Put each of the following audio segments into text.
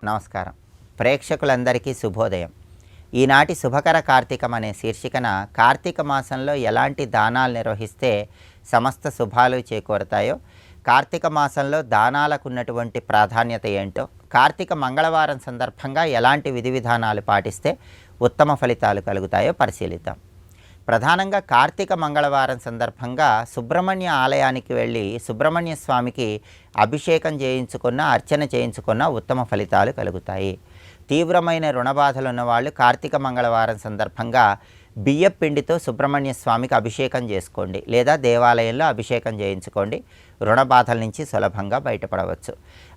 నమస్కారం. ప్రేక్షకులందరికీ శుభోదయం. ఈనాటి శుభకర కార్తీకం అనే శీర్షికన కార్తీక మాసంలో ఎలాంటి దానాలు నిర్వహిస్తే సమస్త శుభాలు చేకూరతాయో, కార్తీక మాసంలో దానాలకు ఉన్నటువంటి ప్రాధాన్యత ఏంటో, కార్తీక మంగళవారం సందర్భంగా ఎలాంటి విధి విధానాలు పాటిస్తే ఉత్తమ ఫలితాలు కలుగుతాయో పరిశీలిద్దాం. ప్రధానంగా కార్తీక మంగళవారం సందర్భంగా సుబ్రహ్మణ్య ఆలయానికి వెళ్ళి సుబ్రహ్మణ్య స్వామికి అభిషేకం చేయించుకున్న, అర్చన చేయించుకున్న ఉత్తమ ఫలితాలు కలుగుతాయి. తీవ్రమైన రుణబాధలు ఉన్నవాళ్ళు కార్తీక మంగళవారం సందర్భంగా బియ్యం పిండితో సుబ్రహ్మణ్య స్వామికి అభిషేకం చేసుకోండి, లేదా దేవాలయంలో అభిషేకం చేయించుకోండి. రుణబాధల నుంచి సులభంగా బయటపడవచ్చు.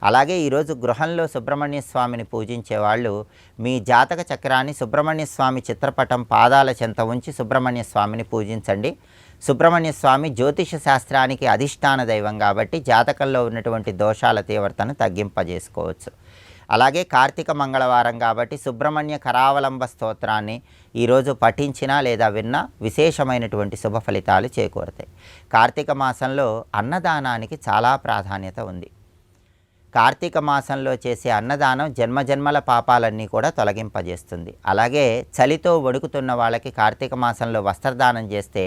అలాగే ఈరోజు గృహంలో సుబ్రహ్మణ్య స్వామిని పూజించే వాళ్ళు మీ జాతక చక్రాన్ని సుబ్రహ్మణ్య స్వామి చిత్రపటం పాదాల చెంత ఉంచి సుబ్రహ్మణ్య స్వామిని పూజించండి. సుబ్రహ్మణ్య స్వామి జ్యోతిష శాస్త్రానికి అధిష్టాన దైవం కాబట్టి జాతకంలో ఉన్నటువంటి దోషాల తీవ్రతను తగ్గింపజేసుకోవచ్చు. అలాగే కార్తీక మంగళవారం కాబట్టి సుబ్రహ్మణ్య కరావలంబ స్తోత్రాన్ని ఈరోజు పఠించినా లేదా విన్నా విశేషమైనటువంటి శుభ ఫలితాలు చేకూరుతాయి. కార్తీక మాసంలో అన్నదానానికి చాలా ప్రాధాన్యత ఉంది. కార్తీక మాసంలో చేసే అన్నదానం జన్మజన్మల పాపాలన్నీ కూడా తొలగింపజేస్తుంది. అలాగే చలితో వణుకుతున్న వాళ్ళకి కార్తీక మాసంలో వస్త్రదానం చేస్తే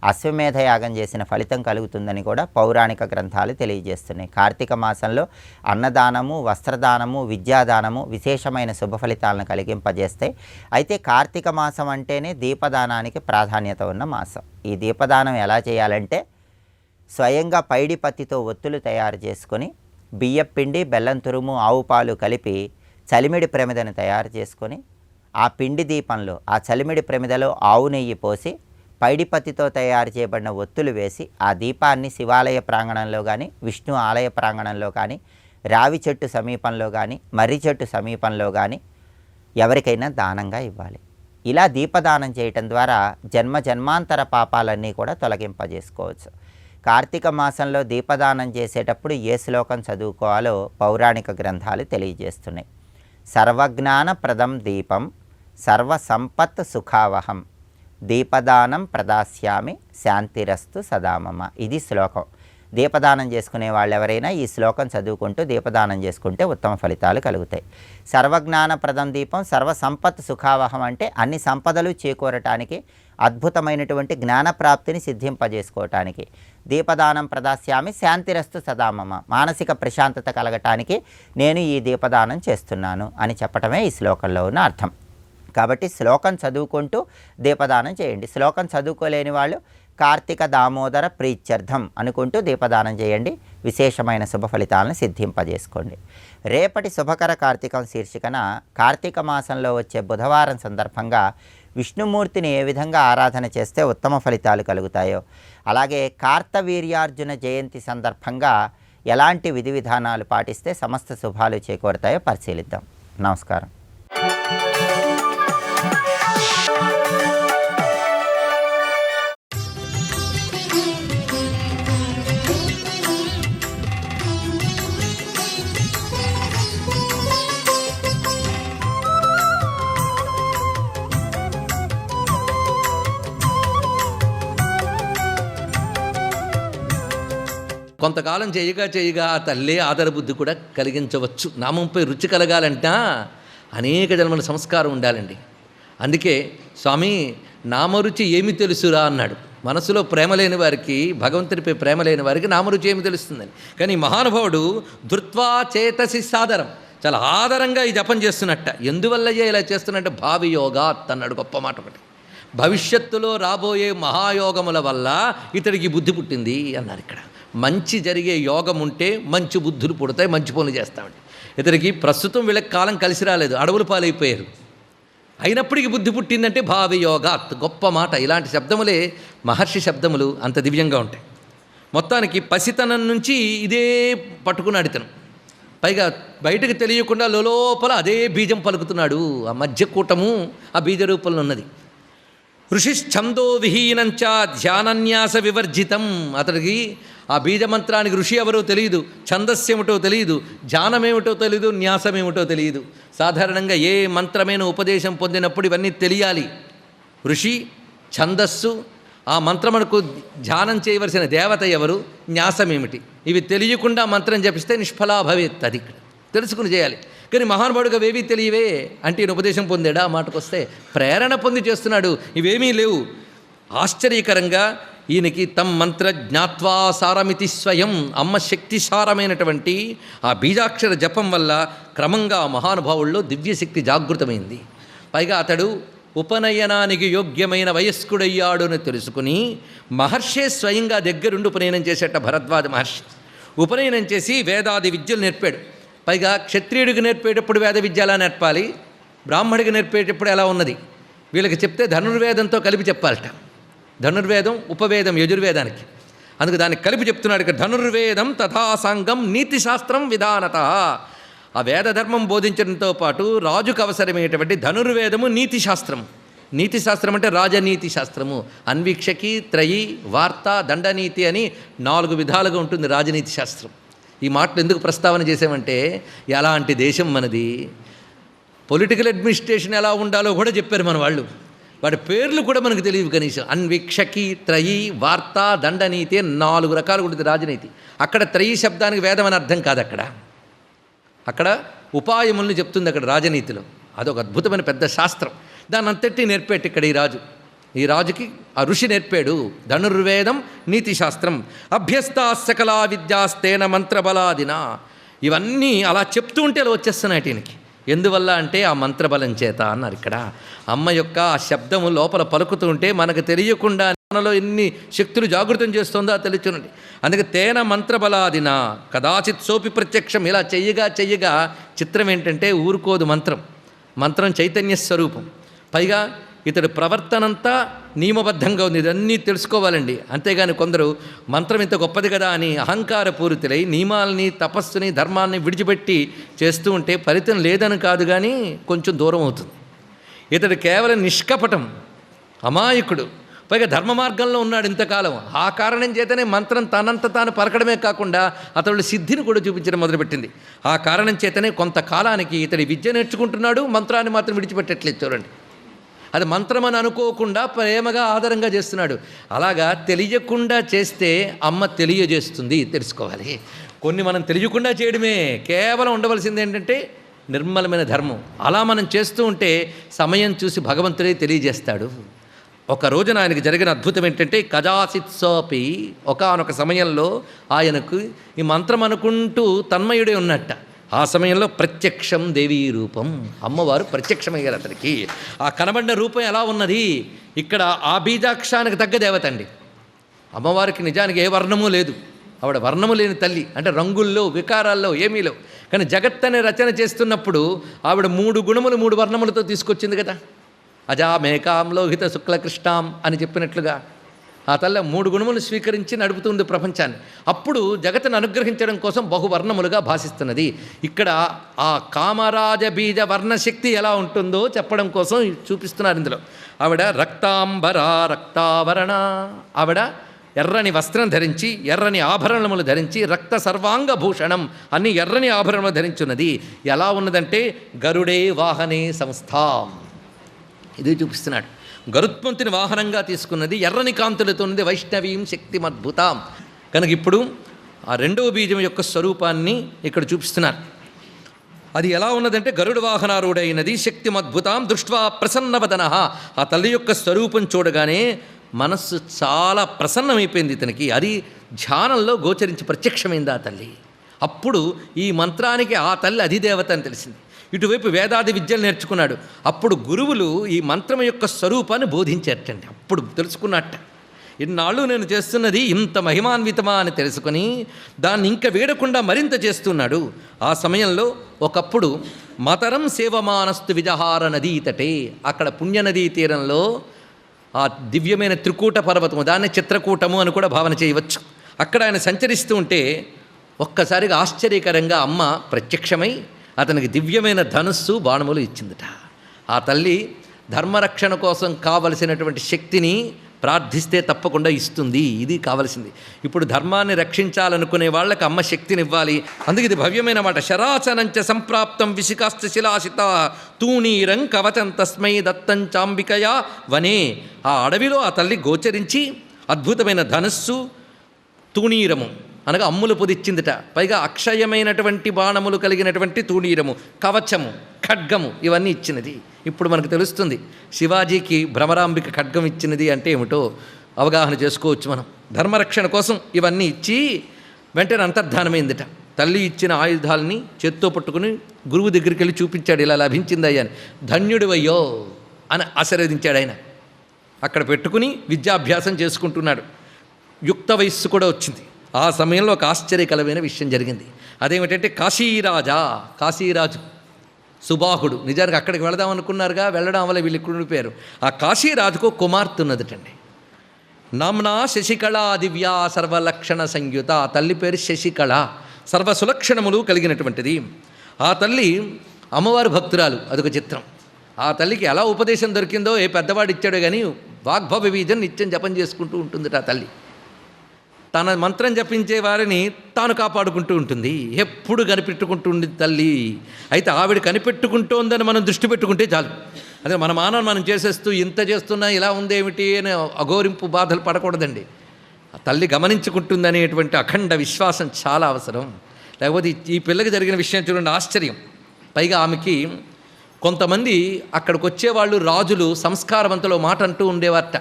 అశ్వమేధ యాగం చేసిన ఫలితం కలుగుతుందని కూడా పౌరాణిక గ్రంథాలు తెలియజేస్తున్నాయి. కార్తీక మాసంలో అన్నదానము, వస్త్రదానము, విద్యాదానము విశేషమైన శుభ ఫలితాలను కలిగింపజేస్తాయి. అయితే కార్తీక మాసం అంటేనే దీపదానానికి ప్రాధాన్యత ఉన్న మాసం. ఈ దీపదానం ఎలా చేయాలంటే, స్వయంగా పైడి పత్తితో ఒత్తులు తయారు చేసుకొని బియ్యం పిండి, బెల్లం తురుము, ఆవు పాలు కలిపి చలిమిడి ప్రమిదను తయారు చేసుకొని ఆ పిండి దీపంలో ఆ చలిమిడి ప్రమిదలో ఆవు నెయ్యి పోసి పైడిపత్తితో తయారు చేయబడిన ఒత్తులు వేసి ఆ దీపాన్ని శివాలయ ప్రాంగణంలో కానీ, విష్ణు ఆలయ ప్రాంగణంలో కానీ, రావి చెట్టు సమీపంలో కానీ, మర్రి చెట్టు సమీపంలో కానీ ఎవరికైనా దానంగా ఇవ్వాలి. ఇలా దీపదానం చేయటం ద్వారా జన్మాంతర పాపాలన్నీ కూడా తొలగింపజేసుకోవచ్చు. కార్తీక మాసంలో దీపదానం చేసేటప్పుడు ఏ శ్లోకం చదువుకోవాలో పౌరాణిక గ్రంథాలు తెలియజేస్తున్నాయి. సర్వజ్ఞానప్రదం దీపం సర్వసంపత్ సుఖావహం దీపదానం ప్రదాస్యామి శాంతిరస్తు సదామమ. ఇది శ్లోకం. దీపదానం చేసుకునే వాళ్ళు ఎవరైనా ఈ శ్లోకం చదువుకుంటూ దీపదానం చేసుకుంటే ఉత్తమ ఫలితాలు కలుగుతాయి. సర్వజ్ఞానప్రదం దీపం సర్వసంపత్ సుఖావహం అంటే అన్ని సంపదలు చేకూరటానికి, అద్భుతమైనటువంటి జ్ఞానప్రాప్తిని సిద్ధింపజేసుకోవటానికి. దీపదానం ప్రదాస్యామి శాంతిరస్తు సదామమ, మానసిక ప్రశాంతత కలగటానికి నేను ఈ దీపదానం చేస్తున్నాను అని చెప్పటమే ఈ శ్లోకంలో ఉన్న అర్థం. కాబట్టి శ్లోకం చదువుకుంటూ దీపదానం చేయండి. శ్లోకం చదువుకోలేని వాళ్ళు కార్తీక దామోదర ప్రీత్యర్థం అనుకుంటూ దీపదానం చేయండి. విశేషమైన శుభ ఫలితాలను సిద్ధింపజేసుకోండి. రేపటి శుభకర కార్తీకం శీర్షికన కార్తీక మాసంలో వచ్చే బుధవారం సందర్భంగా విష్ణుమూర్తిని ఏ విధంగా ఆరాధన చేస్తే ఉత్తమ ఫలితాలు కలుగుతాయో, అలాగే కార్తవీర్యార్జున జయంతి సందర్భంగా ఎలాంటి విధి విధానాలు పాటిస్తే సమస్త శుభాలు చేకూరుతాయో పరిశీలిద్దాం. నమస్కారం. కొంతకాలం చేయగా ఆ తల్లే ఆదరబుద్ధి కూడా కలిగించవచ్చు. నామంపై రుచి కలగాలంట అనేక జన్మల సంస్కారం ఉండాలండి. అందుకే స్వామి నామరుచి ఏమి తెలుసురా అన్నాడు. మనసులో ప్రేమ లేని వారికి, భగవంతుడిపై ప్రేమ లేని వారికి నామరుచి ఏమి తెలుస్తుందని. కానీ మహానుభావుడు ధృత్వా చేతసి సాదరం, చాలా ఆదరంగా ఈ జపం చేస్తున్నట్ట. ఎందువల్లయ్యా ఇలా చేస్తున్నట్టు భావియోగాత్ అన్నాడు. గొప్ప మాట ఒకటి. భవిష్యత్తులో రాబోయే మహాయోగముల వల్ల ఇతడికి బుద్ధి పుట్టింది అన్నారు. ఇక్కడ మంచి జరిగే యోగం ఉంటే మంచి బుద్ధులు పుడతాయి, మంచి పనులు చేస్తామండి. ఇతనికి ప్రస్తుతం వీళ్ళకి కాలం కలిసి రాలేదు, అడవులు పాలైపోయారు. అయినప్పటికీ బుద్ధి పుట్టిందంటే భావియోగాత్. గొప్ప మాట. ఇలాంటి శబ్దములే మహర్షి శబ్దములు, అంత దివ్యంగా ఉంటాయి. మొత్తానికి పసితనం నుంచి ఇదే పట్టుకున్నాడు ఇతను. పైగా బయటకు తెలియకుండా లోపల అదే బీజం పలుకుతున్నాడు. ఆ మధ్యకూటము ఆ బీజ రూపంలో ఉన్నది. ఋషిశ్చందో విహీనంచ ధ్యానన్యాస వివర్జితం. అతడికి ఆ బీజమంత్రానికి ఋషి ఎవరో తెలియదు, ఛందస్సేమిటో తెలియదు, ధ్యానమేమిటో తెలియదు, న్యాసమేమిటో తెలియదు. సాధారణంగా ఏ మంత్రమైన ఉపదేశం పొందినప్పుడు ఇవన్నీ తెలియాలి. ఋషి, ఛందస్సు, ఆ మంత్రమునకు ధ్యానం చేయవలసిన దేవత ఎవరు, న్యాసమేమిటి, ఇవి తెలియకుండా మంత్రం జపిస్తే నిష్ఫలా భవేత్. అది ఇక్కడ తెలుసుకుని చేయాలి. కానీ మహానుభావుడికి అవేవీ తెలియవే అంటే ఈయన ఉపదేశం పొందాడా మాటకు వస్తే ప్రేరణ పొంది చేస్తున్నాడు. ఇవేమీ లేవు. ఆశ్చర్యకరంగా ఈయనకి తమ్ మంత్ర జ్ఞాత్వా సారమితి స్వయం, అమ్మ శక్తి సారమైనటువంటి ఆ బీజాక్షర జపం వల్ల క్రమంగా మహానుభావుల్లో దివ్యశక్తి జాగృతమైంది. పైగా అతడు ఉపనయనానికి యోగ్యమైన వయస్కుడయ్యాడు అని తెలుసుకుని మహర్షే స్వయంగా దగ్గరుండి ఉపనయనం చేసేట భరద్వాజ మహర్షి. ఉపనయనం చేసి వేదాది విద్యలు నేర్పాడు. పైగా క్షత్రియుడికి నేర్పేటప్పుడు వేద విద్య ఎలా నేర్పాలి, బ్రాహ్మడికి నేర్పేటప్పుడు ఎలా ఉన్నది, వీళ్ళకి చెప్తే ధనుర్వేదంతో కలిపి చెప్పాలట. ధనుర్వేదం ఉపవేదం యజుర్వేదానికి, అందుకు దానికి కలిపి చెప్తున్నాడు ఇక్కడ. ధనుర్వేదం తథాసాంగం నీతిశాస్త్రం విధానత. ఆ వేదధర్మం బోధించడంతో పాటు రాజుకు అవసరమైనటువంటి ధనుర్వేదము నీతిశాస్త్రం. నీతిశాస్త్రం అంటే రాజనీతి శాస్త్రము. అన్వీక్షకి, త్రయి, వార్త, దండనీతి అని 4 విధాలుగా ఉంటుంది రాజనీతి శాస్త్రం. ఈ మాటలు ఎందుకు ప్రస్తావన చేసామంటే ఎలాంటి దేశం మనది, పొలిటికల్ అడ్మినిస్ట్రేషన్ ఎలా ఉండాలో కూడా చెప్పారు మన వాళ్ళు. వాటి పేర్లు కూడా మనకు తెలియదు కనీసం. అన్వీక్షకి, త్రయి, వార్త, దండనీతి 4 రకాలు ఉంటుంది రాజనీతి. అక్కడ త్రయి శబ్దానికి వేదం అని అర్థం కాదు. అక్కడ ఉపాయములను చెప్తుంది అక్కడ రాజనీతిలో. అదొక అద్భుతమైన పెద్ద శాస్త్రం. దాన్ని అంతటి నేర్పేట ఇక్కడ ఈ రాజుకి ఆ ఋషి నేర్పాడు ధనుర్వేదం నీతిశాస్త్రం. అభ్యస్తా సకలా విద్యాస్తేన మంత్రబలాదిన. ఇవన్నీ అలా చెప్తూ ఉంటే అలా వచ్చేస్తున్నాయి ఈయనకి. ఎందువల్ల అంటే ఆ మంత్రబలం చేత అన్నారు ఇక్కడ. అమ్మ యొక్క ఆ శబ్దము లోపల పలుకుతూ ఉంటే మనకు తెలియకుండా మనలో ఎన్ని శక్తులు జాగృతం చేస్తుందో తెలుసునండి. అందుకే తేన మంత్రబలాదిన కదాచిత్ సోపి ప్రత్యక్షం. ఇలా చెయ్యగా చిత్రం ఏంటంటే ఊరుకోదు మంత్రం చైతన్య స్వరూపం. పైగా ఇతడు ప్రవర్తనంతా నియమబద్ధంగా ఉంది. ఇదన్నీ తెలుసుకోవాలండి. అంతేగాని కొందరు మంత్రం ఇంత గొప్పది కదా అని అహంకారపూరితులై నియమాలని, తపస్సుని, ధర్మాన్ని విడిచిపెట్టి చేస్తూ ఉంటే ఫలితం లేదని కాదు కానీ కొంచెం దూరం అవుతుంది. ఇతడు కేవలం నిష్కపటం, అమాయకుడు, పైగా ధర్మ మార్గంలో ఉన్నాడు ఇంతకాలం. ఆ కారణం చేతనే మంత్రం తనంత తాను పలకడమే కాకుండా అతడు సిద్ధిని కూడా చూపించడం మొదలుపెట్టింది. ఆ కారణం చేతనే కొంతకాలానికి ఇతడి విద్య నేర్చుకుంటున్నాడు, మంత్రాన్ని మాత్రం విడిచిపెట్టట్లేదు. చూడండి, అది మంత్రం అని అనుకోకుండా ప్రేమగా ఆదరంగా చేస్తున్నాడు. అలాగా తెలియకుండా చేస్తే అమ్మ తెలియజేస్తుంది, తెలుసుకోవాలి. కొన్ని మనం తెలియకుండా చేయడమే. కేవలం ఉండవలసింది ఏంటంటే నిర్మలమైన ధర్మం. అలా మనం చేస్తూ ఉంటే సమయం చూసి భగవంతుడే తెలియజేస్తాడు. ఒక రోజున ఆయనకు జరిగిన అద్భుతం ఏంటంటే కదాచిత్ సోపి, ఒకానొక సమయంలో ఆయనకు ఈ మంత్రం అనుకుంటూ తన్మయుడే ఉన్నట్ట. ఆ సమయంలో ప్రత్యక్షం దేవీ రూపం, అమ్మవారు ప్రత్యక్షమయ్యారు అతనికి. ఆ కనబడిన రూపం ఎలా ఉన్నది, ఇక్కడ ఆ బీజాక్షానికి తగ్గ దేవత అండి. అమ్మవారికి నిజానికి ఏ వర్ణము లేదు. ఆవిడ వర్ణము లేని తల్లి, అంటే రంగుల్లో, వికారాల్లో ఏమీ లేవు. కానీ జగత్తనే రచన చేస్తున్నప్పుడు ఆవిడ 3 గుణములు 3 వర్ణములతో తీసుకొచ్చింది కదా. అజా మేకాం లోహిత శుక్లకృష్ణాం అని చెప్పినట్లుగా ఆ తల్లి 3 గుణములు స్వీకరించి నడుపుతుంది ప్రపంచాన్ని. అప్పుడు జగత్తును అనుగ్రహించడం కోసం బహువర్ణములుగా భాషిస్తున్నది. ఇక్కడ ఆ కామరాజ బీజ వర్ణశక్తి ఎలా ఉంటుందో చెప్పడం కోసం చూపిస్తున్నారు ఇందులో. ఆవిడ రక్తాంబరా రక్తావరణ, ఆవిడ ఎర్రని వస్త్రం ధరించి, ఎర్రని ఆభరణములు ధరించి, రక్త సర్వాంగ భూషణం అన్ని ఎర్రని ఆభరణములు ధరించున్నది. ఎలా ఉన్నదంటే గరుడే వాహనే సంస్థాం, ఇది చూపిస్తున్నాడు. గరుత్మంతుని వాహనంగా తీసుకున్నది, ఎర్రని కాంతులతో ఉన్నది, వైష్ణవీం శక్తిమద్భుతాం. కనుక ఇప్పుడు ఆ 2వ బీజం యొక్క స్వరూపాన్ని ఇక్కడ చూపిస్తున్నారు. అది ఎలా ఉన్నదంటే గరుడ వాహనారూఢైనది, శక్తిమద్భుతాం దృష్ట్వా ప్రసన్నవదన. ఆ తల్లి యొక్క స్వరూపం చూడగానే మనస్సు చాలా ప్రసన్నమైపోయింది ఇతనికి. అది ధ్యానంలో గోచరించి ప్రత్యక్షమైంది ఆ తల్లి. అప్పుడు ఈ మంత్రానికి ఆ తల్లి అధిదేవత అని తెలిసింది. ఇటువైపు వేదాది విద్యలు నేర్చుకున్నాడు. అప్పుడు గురువులు ఈ మంత్రం యొక్క స్వరూపాన్ని బోధించేటండి. అప్పుడు తెలుసుకున్నట్ట, ఇన్నాళ్ళు నేను చేస్తున్నది ఇంత మహిమాన్వితమా అని తెలుసుకొని దాన్ని ఇంకా వేడకుండా మరింత చేస్తున్నాడు. ఆ సమయంలో ఒకప్పుడు మతరం సేవమానస్తు విజహార నదీ తటే, అక్కడ పుణ్యనదీ తీరంలో ఆ దివ్యమైన త్రికూట పర్వతము, దాన్ని చిత్రకూటము అని కూడా భావన చేయవచ్చు. అక్కడ ఆయన సంచరిస్తూ ఉంటే ఒక్కసారిగా ఆశ్చర్యకరంగా అమ్మ ప్రత్యక్షమై అతనికి దివ్యమైన ధనుస్సు, బాణములు ఇచ్చిందట. ఆ తల్లి ధర్మరక్షణ కోసం కావలసినటువంటి శక్తిని ప్రార్థిస్తే తప్పకుండా ఇస్తుంది. ఇది కావలసింది. ఇప్పుడు ధర్మాన్ని రక్షించాలనుకునే వాళ్ళకి అమ్మ శక్తిని ఇవ్వాలి. అందుకే ఇది భవ్యమైన మాట. శరాచనంచ సంప్రాప్తం విశికాస్త శిలాశిత తూణీరం కవచం తస్మై దత్తం చాంబికయా వనే. ఆ అడవిలో ఆ తల్లి గోచరించి అద్భుతమైన ధనుస్సు, తూణీరము అనగా అమ్ములు పొదిచ్చిందిట. పైగా అక్షయమైనటువంటి బాణములు కలిగినటువంటి తూణీరము, కవచము, ఖడ్గము ఇవన్నీ ఇచ్చినది. ఇప్పుడు మనకు తెలుస్తుంది శివాజీకి భ్రమరాంబిక ఖడ్గం ఇచ్చినది అంటే ఏమిటో అవగాహన చేసుకోవచ్చు మనం. ధర్మరక్షణ కోసం ఇవన్నీ ఇచ్చి వెంటనే అంతర్ధానమైందిట. తల్లి ఇచ్చిన ఆయుధాలని చేత్తో పట్టుకుని గురువు దగ్గరికి వెళ్ళి చూపించాడు, ఇలా లభించిందయ్యా అని. ధన్యుడివయ్యో అని ఆశీర్వదించాడు ఆయన. అక్కడ పెట్టుకుని విద్యాభ్యాసం చేసుకుంటున్నాడు. యుక్త వయస్సు కూడా వచ్చింది. ఆ సమయంలో ఒక ఆశ్చర్యకరమైన విషయం జరిగింది. అదేమిటంటే కాశీరాజు సుబాహుడు, నిజానికి అక్కడికి వెళదాం అనుకున్నారుగా, వెళ్ళడం వల్ల వీళ్ళు ఇక్కడ ఉండిపోయారు. ఆ కాశీరాజుకు కుమార్తె ఉన్నదటండి. నామ్నా శశికళా దివ్యా సర్వలక్షణ సంయుత. ఆ తల్లి పేరు శశికళ, సర్వసులక్షణములు కలిగినటువంటిది. ఆ తల్లి అమ్మవారి భక్తురాలు, అదొక చిత్రం. ఆ తల్లికి ఎలా ఉపదేశం దొరికిందో ఏ పెద్దవాడు ఇచ్చాడో కానీ వాగ్భవ బీజం నిత్యం జపం చేసుకుంటూ ఉంటుంది ఆ తల్లి. తన మంత్రం జపించే వారిని తాను కాపాడుకుంటూ ఉంటుంది, ఎప్పుడు కనిపెట్టుకుంటూ ఉంది తల్లి. అయితే ఆవిడ కనిపెట్టుకుంటోందని మనం దృష్టి పెట్టుకుంటే చాలు. అదే మన మానవం మనం చేసేస్తూ ఇంత చేస్తున్నా ఇలా ఉందేమిటి అని అఘోరింపు బాధలు పడకూడదండి. ఆ తల్లి గమనించుకుంటుందనేటువంటి అఖండ విశ్వాసం చాలా అవసరం. లేకపోతే ఈ పిల్లకి జరిగిన విషయం చూడండి, ఆశ్చర్యం. పైగా ఆమెకి కొంతమంది అక్కడికి వచ్చేవాళ్ళు రాజులు సంస్కారవంతులో మాట అంటూ ఉండేవారట.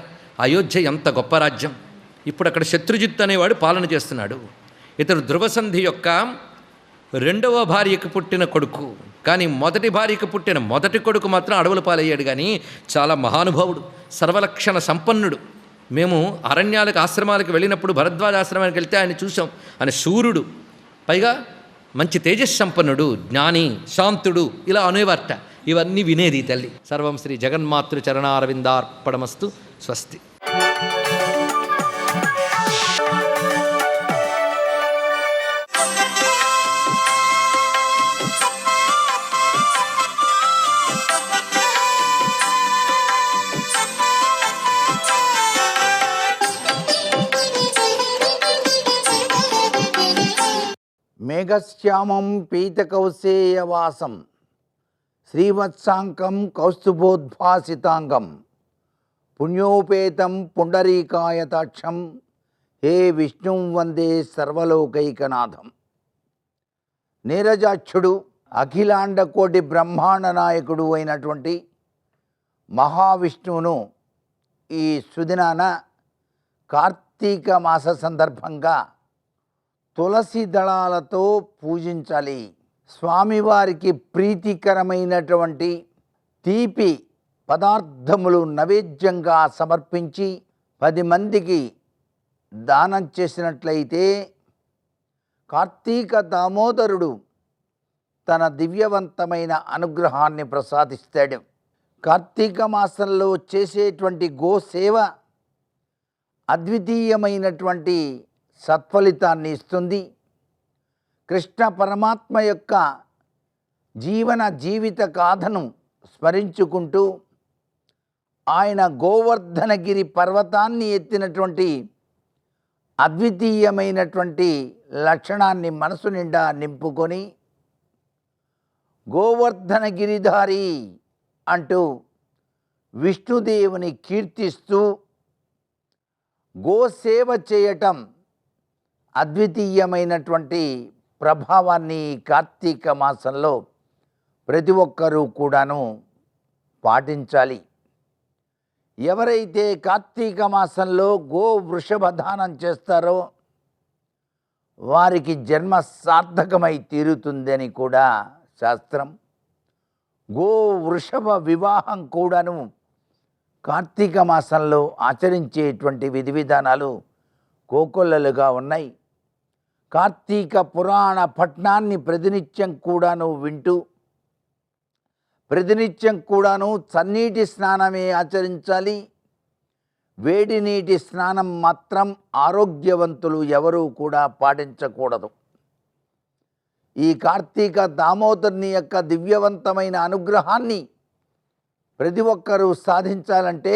అయోధ్య ఎంత గొప్ప రాజ్యం, ఇప్పుడు అక్కడ శత్రుజిత్ అనేవాడు పాలన చేస్తున్నాడు. ఇతడు ధ్రువసంధి యొక్క రెండవ భార్యకు పుట్టిన కొడుకు. కానీ మొదటి భార్యకు పుట్టిన మొదటి కొడుకు మాత్రం అడవుల పాలయ్యాడు. కానీ చాలా మహానుభావుడు, సర్వలక్షణ సంపన్నుడు. మేము అరణ్యాలకు ఆశ్రమాలకు వెళ్ళినప్పుడు భరద్వాజ ఆశ్రమానికి వెళ్తే ఆయన చూసాం. ఆయన శూరుడు, పైగా మంచి తేజస్సంపన్నుడు, జ్ఞాని, శాంతుడు, ఇలా అనేవారట. ఇవన్నీ వినేది తల్లి. సర్వం శ్రీ జగన్మాతృ చరణారవిందార్పణమస్తు. స్వస్తి. మేఘశ్యామం పీతకౌసేయవాసం శ్రీవత్సాంకం కౌస్తుభోద్భాసితాంగం పుణ్యోపేతం పుండరీకాయతాక్షం హే విష్ణుం వందే సర్వలోకైకనాథం. నీరజాక్షుడు, అఖిలాండ కోటి బ్రహ్మాండ నాయకుడు అయినటువంటి మహావిష్ణువును ఈ సుదినాన కార్తీక మాస సందర్భంగా తులసి దళాలతో పూజించాలి. స్వామివారికి ప్రీతికరమైనటువంటి తీపి పదార్థములు నైవేద్యంగా సమర్పించి 10 మందికి దానం చేసినట్లయితే కార్తీక దామోదరుడు తన దివ్యవంతమైన అనుగ్రహాన్ని ప్రసాదిస్తాడు. కార్తీక మాసంలో చేసేటువంటి గోసేవ అద్వితీయమైనటువంటి సత్ఫలితాన్ని ఇస్తుంది. కృష్ణ పరమాత్మ యొక్క జీవిత గాథను స్మరించుకుంటూ ఆయన గోవర్ధనగిరి పర్వతాన్ని ఎత్తినటువంటి అద్వితీయమైనటువంటి లక్షణాన్ని మనసు నిండా నింపుకొని గోవర్ధనగిరిధారి అంటూ విష్ణుదేవుని కీర్తిస్తూ గోసేవ చేయటం అద్వితీయమైనటువంటి ప్రభావాన్ని కార్తీక మాసంలో ప్రతి ఒక్కరూ కూడాను పాటించాలి. ఎవరైతే కార్తీక మాసంలో గో వృషభదానం చేస్తారో వారికి జన్మ సార్థకమై తీరుతుందని కూడా శాస్త్రం. గో వృషభ వివాహం కూడాను కార్తీక మాసంలో ఆచరించేటువంటి విధి విధానాలు కోకొల్లలుగా ఉన్నాయి. కార్తీక పురాణ పఠనాన్ని ప్రతినిత్యం కూడాను వింటూ ప్రతినిత్యం కూడాను చన్నీటి స్నానమే ఆచరించాలి. వేడి నీటి స్నానం మాత్రం ఆరోగ్యవంతులు ఎవరూ కూడా పాటించకూడదు. ఈ కార్తీక దామోదరుని యొక్క దివ్యవంతమైన అనుగ్రహాన్ని ప్రతి ఒక్కరూ సాధించాలంటే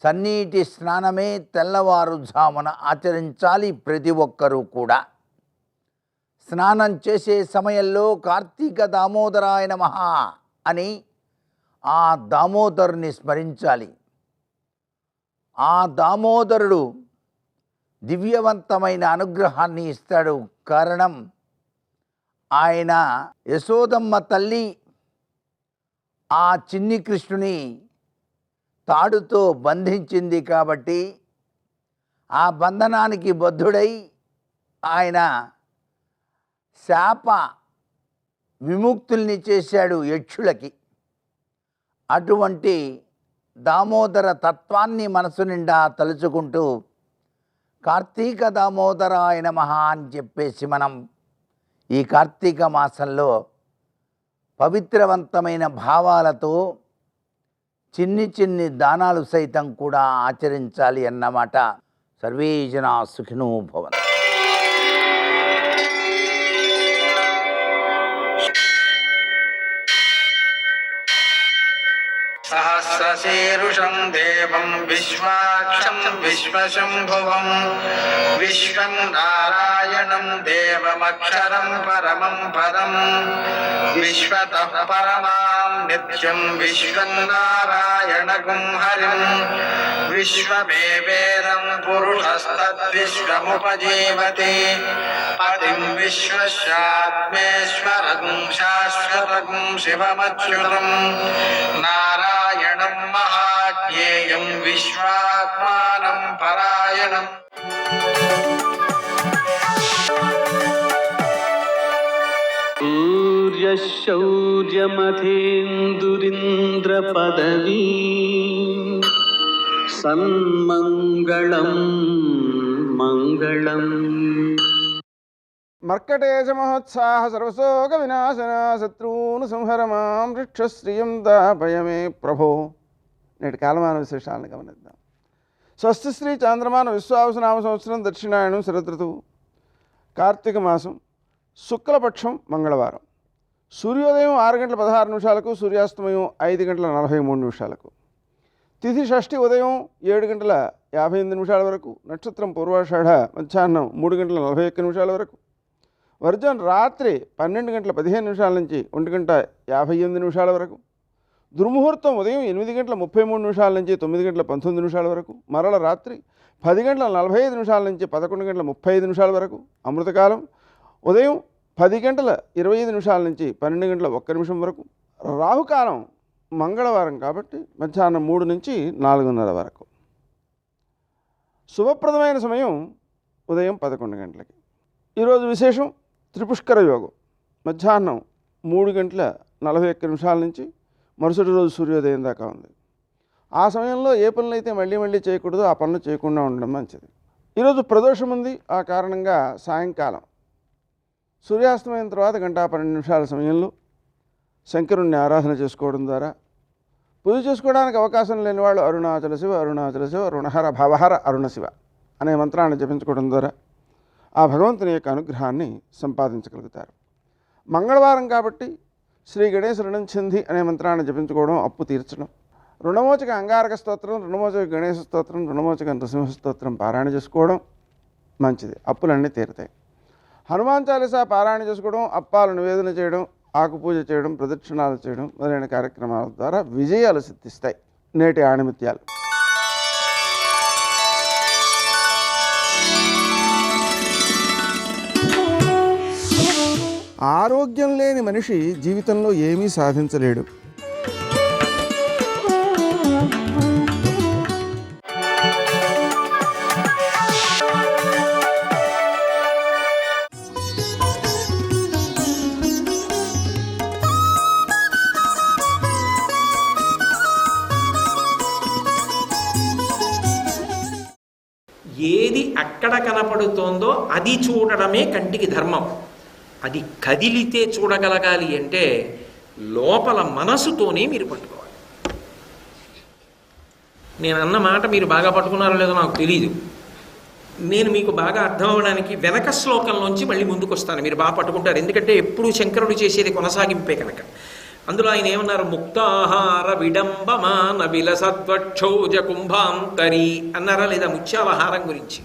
చన్నీటి స్నానమే తెల్లవారుజామున ఆచరించాలి ప్రతి ఒక్కరూ కూడా. స్నానం చేసే సమయంలో కార్తీక దామోదరాయ నమః అని ఆ దామోదరుని స్మరించాలి. ఆ దామోదరుడు దివ్యవంతమైన అనుగ్రహాన్ని ఇస్తాడు. కారణం, ఆయన యశోదమ్మ తల్లి ఆ చిన్ని కృష్ణుని తాడుతో బంధించింది కాబట్టి ఆ బంధనానికి బద్ధుడై ఆయన శాప విముక్తుల్ని చేశాడు యక్షులకి. అటువంటి దామోదర తత్వాన్ని మనసు నిండా తలుచుకుంటూ కార్తీక దామోదరాయ నమః అని చెప్పేసి మనం ఈ కార్తీక మాసంలో పవిత్రవంతమైన భావాలతో చిన్ని దానాలు సైతం కూడా ఆచరించాలి అన్నమాట. సర్వే జనా సుఖినో భవంతు. సహస్రశీరుషం దేవం విశ్వాక్షం విశ్వశంభువం విశ్వం నారాయణం దేవమక్షరం పరమం పదం విశ్వతః పరమాం నిత్యం విశ్వం నారాయణగుం హరిం విశ్వమేవేదం పురుషస్తద్విశ్వముపజీవతి పతిం విశ్వస్యాత్మేశ్వరం శాశ్వతం శివమచ్యుతం నారాయణం మహాజ్ఞేయం విశ్వాత్మానం పరాయణం. సూర్యశౌర్యమథేందురింద్రపదవీ సన్మంగళం మంగళం. మర్కటేశ మహోత్సాహ సర్వశోక వినాశన శత్రువును సంహర మాం రిక్షశ్రియం దాపయమే ప్రభో. నేటి కాలమాన విశేషాలను గమనిద్దాం. స్వస్తి శ్రీ చాంద్రమాన విశ్వావసనామ సంవత్సరం దక్షిణాయనం శరదృతువు కార్తీక మాసం శుక్లపక్షం మంగళవారం. సూర్యోదయం 6:16 సూర్యాస్తమయం 5:43. తిథి షష్ఠి ఉదయం 7:58 వరకు. నక్షత్రం పూర్వాషాఢ మధ్యాహ్నం 3:41 వరకు. వర్జం రాత్రి 12:15 నుంచి 1:58 వరకు. దుర్ముహూర్తం ఉదయం 8:33 నుంచి 9:19 వరకు. మరల రాత్రి 10:45 నుంచి 11:35 వరకు. అమృతకాలం ఉదయం 10:25 నుంచి 12:01 వరకు. రాహుకాలం మంగళవారం కాబట్టి మధ్యాహ్నం 3 నుంచి 4:30 వరకు. శుభప్రదమైన సమయం ఉదయం 11 గంటలకి. ఈరోజు విశేషం త్రిపుష్కర యోగం. మధ్యాహ్నం 3:41 నుంచి మరుసటి రోజు సూర్యోదయం దాకా ఉంది. ఆ సమయంలో ఏ పనులు అయితే మళ్ళీ చేయకూడదో ఆ పనులు చేయకుండా ఉండడం మంచిది. ఈరోజు ప్రదోషం ఉంది. ఆ కారణంగా సాయంకాలం సూర్యాస్తమయం తర్వాత 1:12 సమయంలో శంకరుణ్ణి ఆరాధన చేసుకోవడం ద్వారా, పూజ చేసుకోవడానికి అవకాశం లేని వాళ్ళు అరుణాచల శివ అరుణాచల శివ రుణహర భవహర అరుణ శివ అనే మంత్రాన్ని జపించుకోవడం ద్వారా ఆ భగవంతుని యొక్క అనుగ్రహాన్ని సంపాదించగలుగుతారు. మంగళవారం కాబట్టి శ్రీ గణేశ రుణంఛంది అనే మంత్రాన్ని జపించుకోవడం అప్పు తీర్చడం, రుణమోచక అంగారక స్తోత్రం, రుణమోచక గణేశ స్తోత్రం, రుణమోచక నృసింహ స్తోత్రం పారాయణ చేసుకోవడం మంచిది, అప్పులన్నీ తీరుతాయి. హనుమాన్ చాలీసా పారాయణ చేసుకోవడం, అప్పాలు నివేదన చేయడం, ఆకుపూజ చేయడం, ప్రదక్షిణాలు చేయడం మొదలైన కార్యక్రమాల ద్వారా విజయాలు సిద్ధిస్తాయి. నేటి ఆణిమిత్యాలు. ఆరోగ్యం లేని మనిషి జీవితంలో ఏమీ సాధించలేడు. ఏది అక్కడ కనపడుతోందో అది చూడడమే కంటికి ధర్మం. అది కదిలితే చూడగలగాలి అంటే లోపల మనసుతోనే మీరు పట్టుకోవాలి. నేను అన్న మాట మీరు బాగా పట్టుకున్నారో లేదో నాకు తెలియదు. నేను మీకు బాగా అర్థం అవ్వడానికి వెనక శ్లోకంలోంచి మళ్ళీ ముందుకు వస్తాను, మీరు బాగా పట్టుకుంటారు. ఎందుకంటే ఎప్పుడూ శంకరుడు చేసేది కొనసాగింపే కనుక. అందులో ఆయన ఏమన్నారు? ముక్తాహార విడంబమాన విలసద్వక్షౌజ కుంభాంతరి అన్నారా లేదా? ముత్యాలహారం గురించి.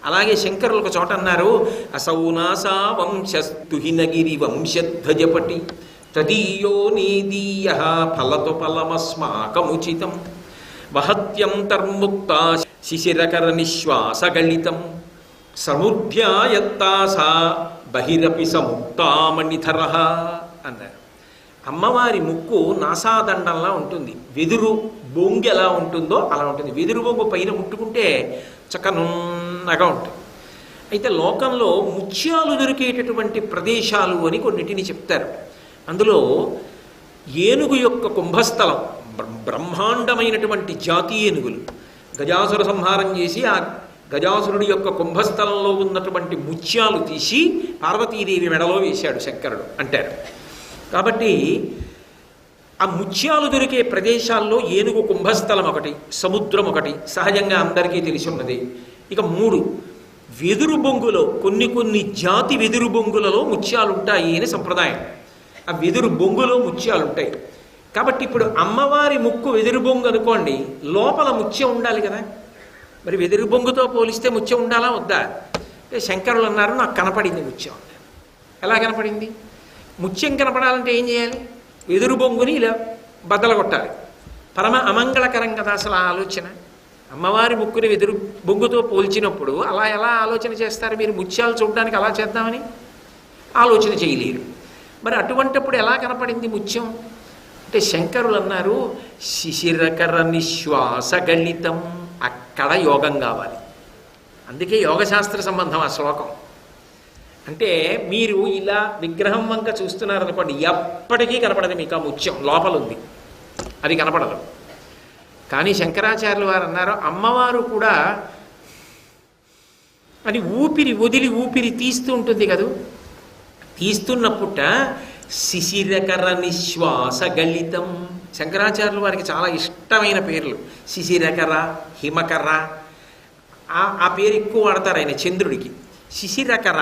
అలాగే శంకరులు ఒక చోట అన్నారు, అసౌనాసా వంశస్తుహినగిరి వంశధ్వజపటి తదీయో నీదీయ ఫలతో ఫలమస్మాకముచితం వహత్యంతర్ముక్త శిశిరకర నిశ్వాసగళితం సముద్యాయత్తాసా బహిరపి సముక్తామణిధర అన్నారు. అమ్మవారి ముక్కు నాసాదండంలా ఉంటుంది, వెదురు బొంగు ఎలా ఉంటుందో అలా ఉంటుంది. వెదురు బొంగు పైన ముట్టుకుంటే చక్క నున్నగా ఉంటుంది. అయితే లోకంలో ముత్యాలు దొరికేటటువంటి ప్రదేశాలు అని కొన్నిటిని చెప్తారు. అందులో ఏనుగు యొక్క కుంభస్థలం, బ్రహ్మాండమైనటువంటి జాతి ఏనుగులు, గజాసుర సంహారం చేసి ఆ గజాసురుడి యొక్క కుంభస్థలంలో ఉన్నటువంటి ముత్యాలు తీసి పార్వతీదేవి మెడలో వేశాడు శంకరుడు అంటారు. కాబట్టి ఆ ముత్యాలు దొరికే ప్రదేశాల్లో ఏనుగు కుంభస్థలం ఒకటి, సముద్రం ఒకటి సహజంగా అందరికీ తెలిసి ఉన్నది. ఇక 3 వెదురు బొంగులో కొన్ని జాతి వెదురు బొంగులలో ముత్యాలు ఉంటాయి అని సంప్రదాయం. ఆ వెదురు బొంగులో ముత్యాలు ఉంటాయి. కాబట్టి ఇప్పుడు అమ్మవారి ముక్కు వెదురు బొంగు అనుకోండి, లోపల ముత్యం ఉండాలి కదా. మరి వెదురు బొంగుతో పోలిస్తే ముత్యం ఉండాలా వద్దా? శంకరులు అన్నారు నాకు కనపడింది ముత్యం. ఎలా కనపడింది? ముత్యం కనపడాలంటే ఏం చేయాలి? వెదురు బొంగుని ఇలా బద్దలు కొట్టాలి. పరమ అమంగళకరం కదా అసలు ఆ ఆలోచన. అమ్మవారి ముక్కుని వెదురు బొంగుతో పోల్చినప్పుడు అలా ఎలా ఆలోచన చేస్తారు మీరు? ముత్యాలు చూడడానికి అలా చేద్దామని ఆలోచన చేయలేరు. మరి అటువంటిప్పుడు ఎలా కనపడింది ముత్యం అంటే శంకరులు అన్నారు శిశిరకర నిశ్వాస గళితం. అక్కడ యోగం కావాలి. అందుకే యోగశాస్త్ర సంబంధం ఆ శ్లోకం. అంటే మీరు ఇలా విగ్రహం వంక చూస్తున్నారనుకోండి, ఎప్పటికీ కనపడదు మీకు ఆ ముత్యం, లోపల ఉంది, అది కనపడదు. కానీ శంకరాచార్యులు వారు అన్నారు అమ్మవారు కూడా అది ఊపిరి వదిలి ఊపిరి తీస్తూ ఉంటుంది కదూ. తీస్తున్నప్పుట శిశిరకర నిశ్వాస గళితం. శంకరాచార్యులు వారికి చాలా ఇష్టమైన పేర్లు శిశిరకర, హిమకర. ఆ పేరు ఎక్కువ వాడతారు ఆయన చంద్రుడికి. శిశిరకర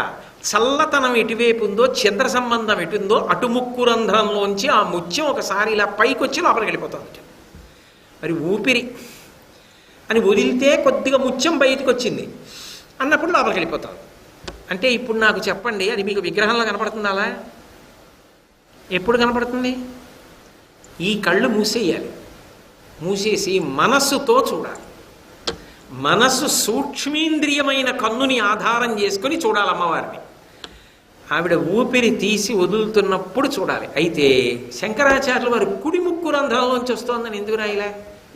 చల్లతనం ఎటువైపు ఉందో, చంద్ర సంబంధం ఎటుందో అటు ముక్కు రంధ్రంలోంచి ఆ ముత్యం ఒకసారి ఇలా పైకి వచ్చి లోపలికి వెళ్ళిపోతుంది. మరి ఊపిరి అని వదిలితే కొద్దిగా ముత్యం బయటకు వచ్చింది అన్నప్పుడు లోపలికి వెళ్ళిపోతాం. అంటే ఇప్పుడు నాకు చెప్పండి, అది మీకు విగ్రహంలో కనపడుతుందా? అలా ఎప్పుడు కనపడుతుంది? ఈ కళ్ళు మూసేయాలి. మూసేసి మనస్సుతో చూడాలి. మనస్సు సూక్ష్మేంద్రియమైన కన్నుని ఆధారం చేసుకొని చూడాలి అమ్మవారిని. ఆవిడ ఊపిరి తీసి వదులుతున్నప్పుడు చూడాలి. అయితే శంకరాచార్యులు వారు కుడి ముక్కు రంధ్రంలోంచి వస్తోందని ఎందుకు రాయిలే?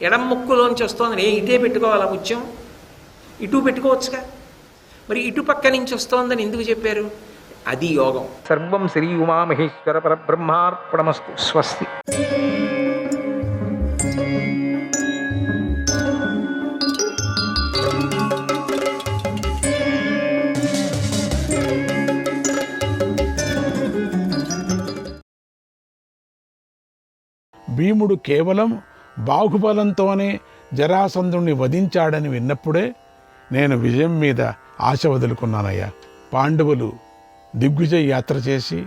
ఎడం ముక్కులోంచి వస్తోందని ఇటే పెట్టుకోవాలా ముత్యం? ఇటు పెట్టుకోవచ్చుగా. మరి ఇటు పక్క నుంచి వస్తోందని ఎందుకు చెప్పారు? అది యోగం. సర్వం శ్రీ ఉమామహేశ్వర పరబ్రహ్మార్పణమస్తు. స్వస్తి. భీముడు కేవలం బాహుబలంతోనే జరాసంధుణ్ణి వధించాడని విన్నప్పుడే నేను విజయం మీద ఆశ వదులుకున్నానయ్యా. పాండవులు దిగ్విజయ యాత్ర చేసి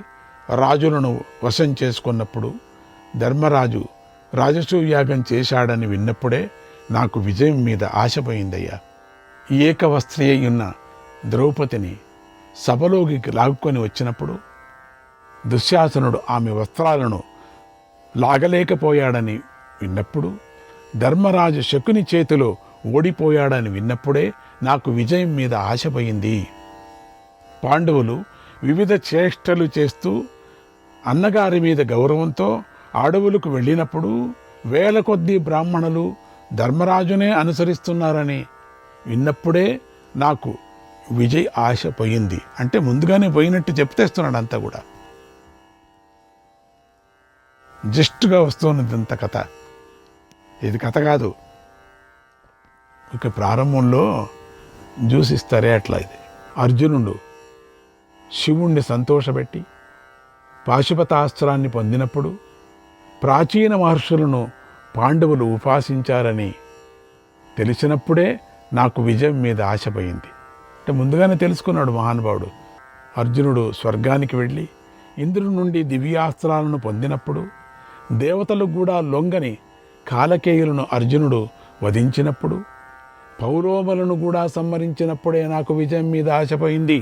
రాజులను వశం చేసుకున్నప్పుడు ధర్మరాజు రాజసూయాగం చేశాడని విన్నప్పుడే నాకు విజయం మీద ఆశపోయిందయ్యా. ఏకవస్త్రి ఉన్న ద్రౌపదిని సభలోకి లాక్కొని వచ్చినప్పుడు దుశ్శాసనుడు ఆమె వస్త్రాలను లాగలేకపోయాడని విన్నప్పుడు, ధర్మరాజు శకుని చేతిలో ఓడిపోయాడని విన్నప్పుడే నాకు విజయం మీద ఆశపోయింది. పాండవులు వివిధ చేష్టలు చేస్తూ అన్నగారి మీద గౌరవంతో అడవులకు వెళ్ళినప్పుడు వేల కొద్దీ బ్రాహ్మణులు ధర్మరాజునే అనుసరిస్తున్నారని విన్నప్పుడే నాకు విజయ్ ఆశ పోయింది. అంటే ముందుగానే పోయినట్టు చెప్తేస్తున్నాడు అంతా కూడా. జస్ట్గా వస్తున్నది ఇంత కథ. ఇది కథ కాదు. ఇక ప్రారంభంలో జ్యూసిస్తారే అట్లా. ఇది అర్జునుడు శివుణ్ణి సంతోషపెట్టి పాశుపతాస్త్రాన్ని పొందినప్పుడు ప్రాచీన మహర్షులను పాండవులు ఉపాసించారని తెలిసినప్పుడే నాకు విజయం మీద ఆశపోయింది. అంటే ముందుగానే తెలుసుకున్నాడు మహానుభావుడు. అర్జునుడు స్వర్గానికి వెళ్ళి ఇంద్రుడి నుండి దివ్యాస్త్రాలను పొందినప్పుడు, దేవతలు కూడా లొంగని కాలకేయులను అర్జునుడు వధించినప్పుడు, పౌలోమలను కూడా సంహరించినప్పుడే నాకు విజయం మీద ఆశపోయింది.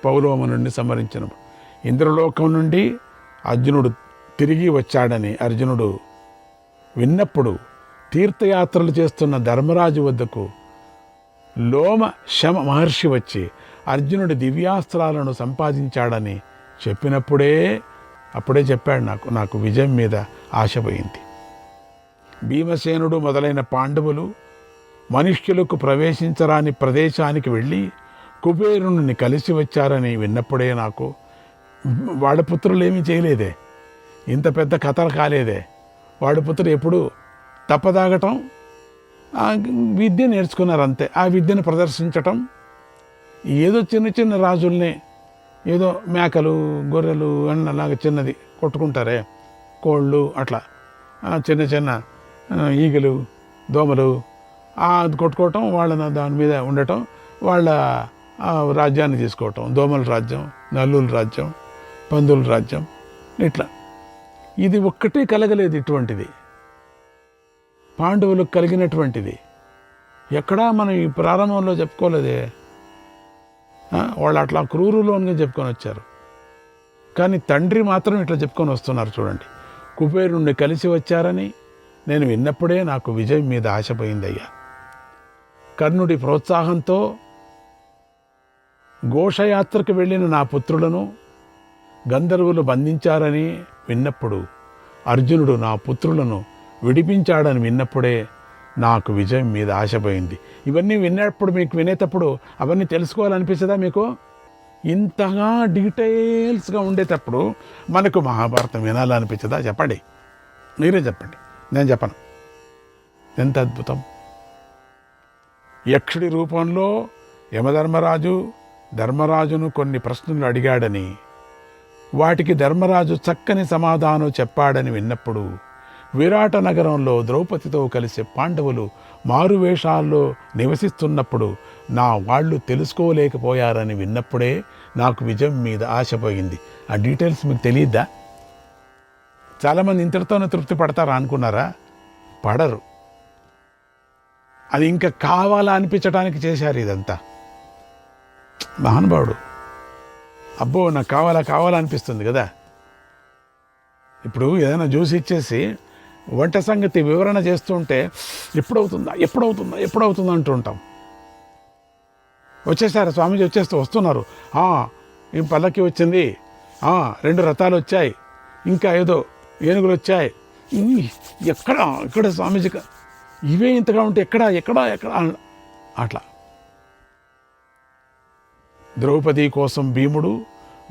పౌలోమనుడిని సంహరించినప్పుడు, ఇంద్రలోకం నుండి అర్జునుడు తిరిగి వచ్చాడని అర్జునుడు విన్నప్పుడు, తీర్థయాత్రలు చేస్తున్న ధర్మరాజు వద్దకు లోమ శమ మహర్షి వచ్చి అర్జునుడి దివ్యాస్త్రాలను సంపాదించాడని అప్పుడే చెప్పాడు నాకు విజయం మీద ఆశ పోయింది. భీమసేనుడు మొదలైన పాండవులు మనుష్యులకు ప్రవేశించరాని ప్రదేశానికి వెళ్ళి కుబేరుని కలిసి వచ్చారని విన్నప్పుడే నాకు వాడి పుత్రులు ఏమీ చేయలేదే, ఇంత పెద్ద కథలు కాలేదే. వాడి పుత్రులు ఎప్పుడు తప్పదాగటం, విద్య నేర్చుకున్నారు అంతే. ఆ విద్యను ప్రదర్శించటం, ఏదో చిన్న చిన్న రాజుల్ని ఏదో మేకలు గొర్రెలు అన్నలాగా చిన్నది కొట్టుకుంటారే, కోళ్ళు అట్లా చిన్న చిన్న ఈగలు దోమలు అది కొట్టుకోవటం, వాళ్ళ దాని మీద ఉండటం, వాళ్ళ రాజ్యాన్ని తీసుకోవటం, దోమల రాజ్యం, నల్లుల రాజ్యం, పందుల రాజ్యం, ఇట్లా. ఇది ఒక్కటే కలగలేదు. ఇటువంటిది పాండవులకు కలిగినటువంటిది ఎక్కడా మనం ఈ ప్రారంభంలో చెప్పుకోలేదే. వాళ్ళు అట్లా క్రూరులోనిగా చెప్పుకొని వచ్చారు, కానీ తండ్రి మాత్రం ఇట్లా చెప్పుకొని వస్తున్నారు. చూడండి, కుబేరుణ్ణి కలిసి వచ్చారని నేను విన్నప్పుడే నాకు విజయం మీద ఆశపోయిందయ్యా. కర్ణుడి ప్రోత్సాహంతో ఘోషయాత్రకు వెళ్ళిన నా పుత్రులను గంధర్వులు బంధించారని విన్నప్పుడు, అర్జునుడు నా పుత్రులను విడిపించాడని విన్నప్పుడే నాకు విజయం మీద ఆశపోయింది. ఇవన్నీ వినేటప్పుడు అవన్నీ తెలుసుకోవాలనిపించదా మీకు? ఇంతగా డీటెయిల్స్గా ఉండేటప్పుడు మనకు మహాభారతం వినాలనిపించదా? చెప్పండి, మీరే చెప్పండి, నేను చెప్పను. ఎంత అద్భుతం! యక్షుడి రూపంలో యమధర్మరాజు ధర్మరాజును కొన్ని ప్రశ్నలు అడిగాడని, వాటికి ధర్మరాజు చక్కని సమాధానం చెప్పాడని విన్నప్పుడు, విరాట నగరంలో ద్రౌపదితో కలిసి పాండవులు మారువేషాల్లో నివసిస్తున్నప్పుడు నా వాళ్ళు తెలుసుకోలేకపోయారని విన్నప్పుడే నాకు విజయం మీద ఆశపోయింది. ఆ డీటెయిల్స్ మీకు తెలియద్దా? చాలామంది ఇంతటితోనే తృప్తి పడతారా అనుకున్నారా? పడరు. అది ఇంకా కావాలా అనిపించడానికి చేశారు ఇదంతా. మహానుభావుడు, అబ్బో నాకు కావాలా అనిపిస్తుంది కదా. ఇప్పుడు ఏదైనా జ్యూస్ ఇచ్చేసి వంట సంగతి వివరణ చేస్తుంటే ఎప్పుడవుతుందా అంటూ ఉంటాం. వచ్చేసారు స్వామీజీ, వస్తున్నారు, ఈ పల్లకి వచ్చింది, 2 రథాలు వచ్చాయి, ఇంకా ఏదో ఏనుగులు వచ్చాయి, ఎక్కడ స్వామీజీ ఇవే ఇంతగా ఉంటే ఎక్కడ అట్లా. ద్రౌపది కోసం భీముడు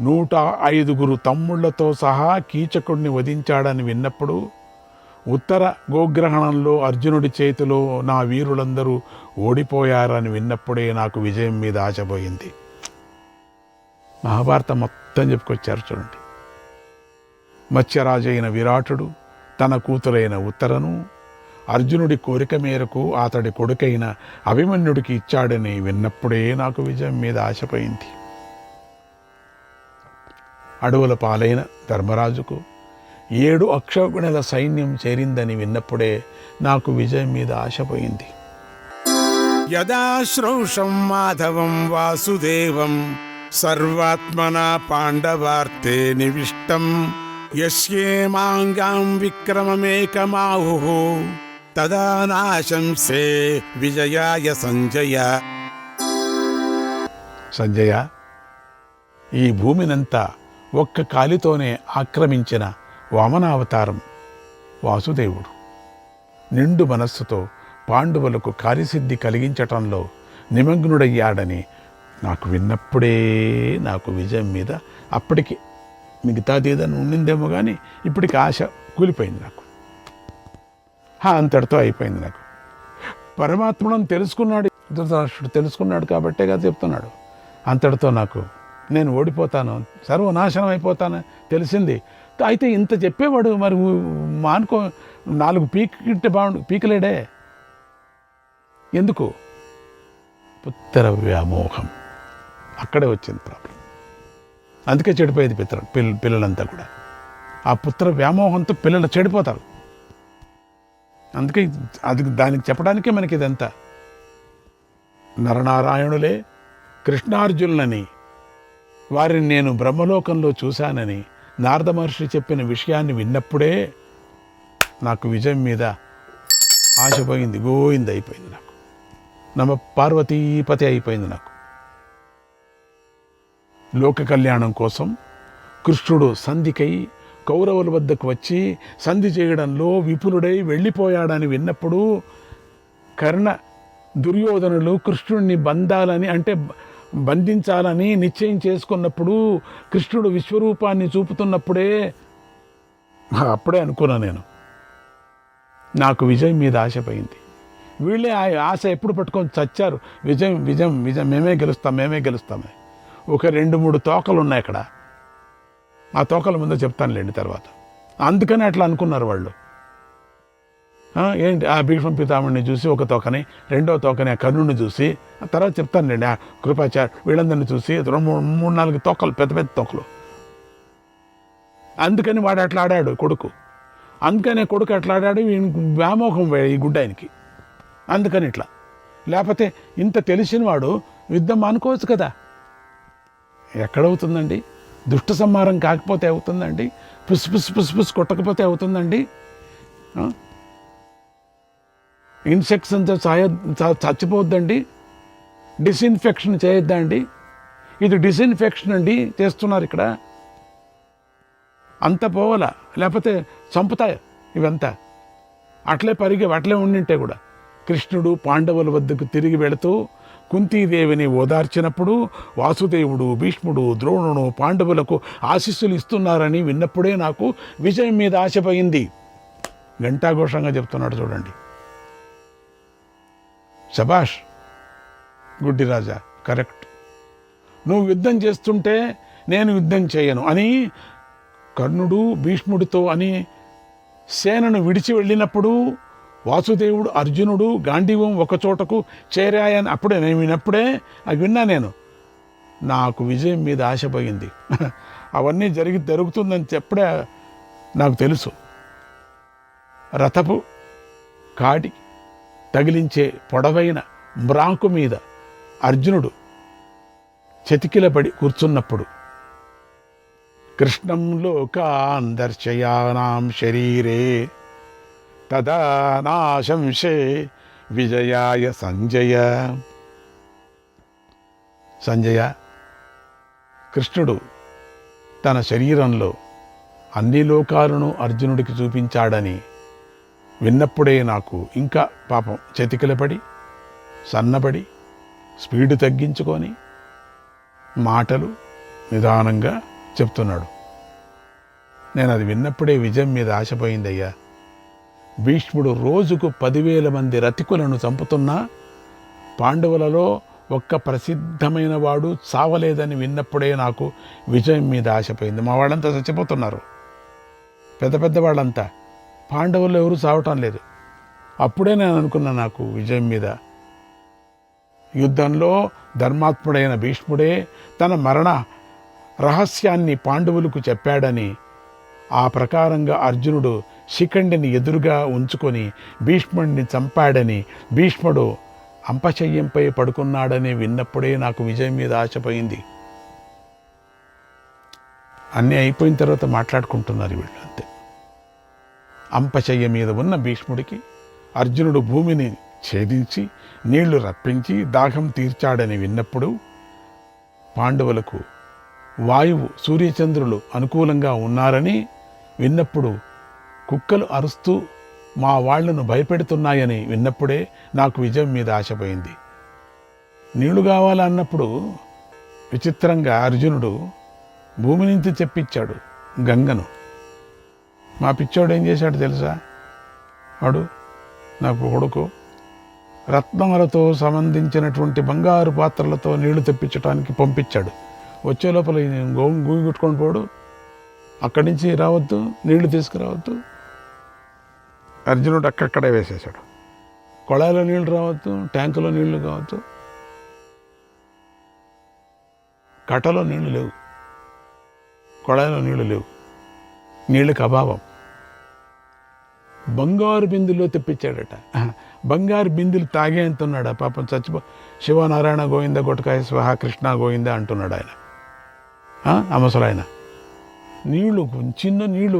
105 తమ్ముళ్లతో సహా కీచకుడిని వధించాడని విన్నప్పుడు, ఉత్తర గోగ్రహణంలో అర్జునుడి చేతిలో నా వీరులందరూ ఓడిపోయారని విన్నప్పుడే నాకు విజయం మీద ఆశపోయింది. మహాభారతం మొత్తం చెప్పుకొచ్చారు చూడండి. మత్స్యరాజైన విరాటుడు తన కూతురైన ఉత్తరను అర్జునుడి కోరిక మేరకు అతడి కొడుకైన అభిమన్యుడికి ఇచ్చాడని విన్నప్పుడే నాకు విజయం మీద ఆశపోయింది. అడవుల పాలైన ధర్మరాజుకు 7 అక్షౌహిణుల సైన్యం చేరిందని విన్నప్పుడే నాకు విజయం మీద ఆశపోయింది. యదా శ్రౌషం మాధవం వాసుదేవం సర్వాత్మనా పాండవార్తే నివిష్టం యస్యేమాంగాం విక్రమమేకమాహుః తదా నాశంసే విజయాయ సంజయ. సంజయ, ఈ భూమినంతా ఒక్క కాలితోనే ఆక్రమించిన వామనావతారం వాసుదేవుడు నిండు మనస్సుతో పాండవులకు కార్యసిద్ధి కలిగించటంలో నిమగ్నుడయ్యాడని నాకు విన్నప్పుడే నాకు విజయం మీద, అప్పటికి మిగతాది ఏదైనా ఉండిందేమో కానీ ఇప్పటికి ఆశ కూలిపోయింది నాకు. అంతటితో అయిపోయింది నాకు. పరమాత్మను తెలుసుకున్నాడు ధృతరాష్ట్రుడు, తెలుసుకున్నాడు కాబట్టే కదా చెప్తున్నాడు. అంతటితో నాకు నేను ఓడిపోతాను, సర్వనాశనం అయిపోతాను తెలిసింది. అయితే ఇంత చెప్పేవాడు మరి మానుకో 4 పీకింటే పీకలేడే ఎందుకు? పుత్ర వ్యామోహం, అక్కడే వచ్చింది ప్రాబ్లం. అందుకే చెడిపోయేది పిల్లలంతా కూడా. ఆ పుత్ర వ్యామోహంతో పిల్లలు చెడిపోతారు. అందుకే దానికి చెప్పడానికే మనకి ఇదంతా. నరనారాయణులే కృష్ణార్జునులని, వారిని నేను బ్రహ్మలోకంలో చూశానని నారద మహర్షి చెప్పిన విషయాన్ని విన్నప్పుడే నాకు విజయం మీద ఆశపోయింది, గోయింది అయిపోయింది నాకు. నమ పార్వతీపతి అయిపోయింది నాకు. లోక కళ్యాణం కోసం కృష్ణుడు సంధికై కౌరవుల వద్దకు వచ్చి సంధి చేయడంలో విపులుడై వెళ్ళిపోయాడని విన్నప్పుడు కర్ణ దుర్యోధనులు కృష్ణుడిని బంధించాలని నిశ్చయం చేసుకున్నప్పుడు, కృష్ణుడు విశ్వరూపాన్ని చూపుతున్నప్పుడే అప్పుడే అనుకున్నా నేను, నాకు విజయం మీద ఆశ పోయింది. వీళ్ళే ఆ ఆశ ఎప్పుడు పట్టుకొని చచ్చారు. విజయం విజయం విజయం, మేమే గెలుస్తామని. ఒక 2-3 తోకలు ఉన్నాయి అక్కడ. ఆ తోకల ముందు చెప్తానులేండి తర్వాత. అందుకని అట్లా అనుకున్నారు వాళ్ళు. ఏంటి, ఆ భీష్మ పితామణిని చూసి ఒక తోకని, రెండో తోకని ఆ కర్ణుని చూసి, ఆ తర్వాత చెప్తానులేండి ఆ కృపాచార్య వీళ్ళందరినీ చూసి 3-4 తోకలు, పెద్ద పెద్ద తోకలు. అందుకని వాడు అట్లా ఆడాడు కొడుకు. అందుకనే కొడుకు అట్లా ఆడాడు. వ్యామోహం ఈ గుడ్డాయనికి. అందుకని ఇట్లా. లేకపోతే ఇంత తెలిసిన వాడు యుద్ధం అనుకోవచ్చు కదా. ఎక్కడవుతుందండి? దుష్ట సంహారం కాకపోతే అవుతుందండి? పుస్ కొట్టకపోతే అవుతుందండి? ఇన్సెక్ట్స్ అంతా చచ్చిపోద్దండి? డిస్ఇన్ఫెక్షన్ చేయొద్దండి? ఇది డిస్ఇన్ఫెక్షన్ అండి చేస్తున్నారు ఇక్కడ. అంత పోవాల, లేకపోతే చంపుతాయి ఇవంతా. అట్లే అట్లే ఉండింటే కూడా. కృష్ణుడు పాండవుల వద్దకు తిరిగి వెళుతూ కుంతీదేవిని ఓదార్చినప్పుడు వాసుదేవుడు, భీష్ముడు, ద్రోణుడు పాండవులకు ఆశీస్సులు ఇస్తున్నారని విన్నప్పుడే నాకు విజయం మీద ఆశపోయింది. ఘంటాఘోషంగా చెప్తున్నాడు చూడండి. శబాష్ గుడ్డి రాజా, కరెక్ట్. నువ్వు యుద్ధం చేస్తుంటే నేను యుద్ధం చేయను అని కర్ణుడు భీష్ముడితో అని సేనను విడిచి వెళ్ళినప్పుడు వాసుదేవుడు, అర్జునుడు గాంధీవం ఒక చోటకు చేరాయని అప్పుడే నేను విన్నప్పుడే అది విన్నా నేను. నాకు విజయం మీద ఆశపోయింది. అవన్నీ జరుగుతుందని చెప్పడే నాకు తెలుసు. రథపు కాడి తగిలించే పొడవైన బ్రాకు మీద అర్జునుడు చతికిలబడి కూర్చున్నప్పుడు కృష్ణం లోకాన్ దర్శయానాం శరీరే తదా నాశంసే విజయాయ సంజయ. కృష్ణుడు తన శరీరంలో అన్ని లోకాలను అర్జునుడికి చూపించాడని విన్నప్పుడే నాకు ఇంకా పాపం చతికిలపడి సన్నబడి స్పీడు తగ్గించుకొని మాటలు నిదానంగా చెప్తున్నాడు. నేను అది విన్నప్పుడే విజయం మీద ఆశపోయిందయ్యా. భీష్ముడు రోజుకు 10,000 మంది రతికులను చంపుతున్నా పాండవులలో ఒక్క ప్రసిద్ధమైన వాడు చావలేదని విన్నప్పుడే నాకు విజయం మీద ఆశపోయింది. మా వాళ్ళంతా చచ్చిపోతున్నారు, పెద్ద పెద్ద వాళ్ళంతా. పాండవులు ఎవరు చావటం లేదు. అప్పుడే నేను అనుకున్నా నాకు విజయం మీద. యుద్ధంలో ధర్మాత్ముడైన భీష్ముడే తన మరణ రహస్యాన్ని పాండవులకు చెప్పాడని, ఆ ప్రకారంగా అర్జునుడు శిఖండిని ఎదురుగా ఉంచుకొని భీష్ముడిని చంపాడని, భీష్ముడు అంపశయ్యంపై పడుకున్నాడని విన్నప్పుడే నాకు విజయం మీద ఆశపోయింది. అన్నీ అయిపోయిన తర్వాత మాట్లాడుకుంటున్నారు వీళ్ళు అంతే. అంపశయ్య మీద ఉన్న భీష్ముడికి అర్జునుడు భూమిని ఛేదించి నీళ్లు రప్పించి దాహం తీర్చాడని విన్నప్పుడు, పాండవులకు వాయువు సూర్యచంద్రులు అనుకూలంగా ఉన్నారని విన్నప్పుడు, కుక్కలు అరుస్తూ మా వాళ్లను భయపెడుతున్నాయని విన్నప్పుడే నాకు విజయం మీద ఆశపోయింది. నీళ్లు కావాలన్నప్పుడు విచిత్రంగా అర్జునుడు భూమి నుంచి తెప్పించాడు గంగను. మా పిచ్చోడు ఏం చేశాడు తెలుసా? వాడు నాకు కొడుకు రత్నములతో సంబంధించినటువంటి బంగారు పాత్రలతో నీళ్లు తెప్పించడానికి పంపించాడు. వచ్చే లోపల గూగి కొట్టుకొని పోడు, అక్కడి నుంచి రావద్దు, నీళ్లు తీసుకురావద్దు. అర్జునుడు అక్కడక్కడే వేసేశాడు. కొళాయిలో నీళ్లు రావద్దు, ట్యాంకులో నీళ్లు కావద్దు, కట్టలో నీళ్లు లేవు, కొళాయిలో నీళ్లు లేవు, నీళ్ళకి అభావం. బంగారు బిందులో తెప్పించాడట. బంగారు బిందులు తాగేంతున్నాడు పాపం. శివనారాయణ గోవింద గొటకాయ స్వహ కృష్ణ గోవింద అంటున్నాడు ఆయన, ఆ ముసలాయన. నీళ్లు చిన్న నీళ్లు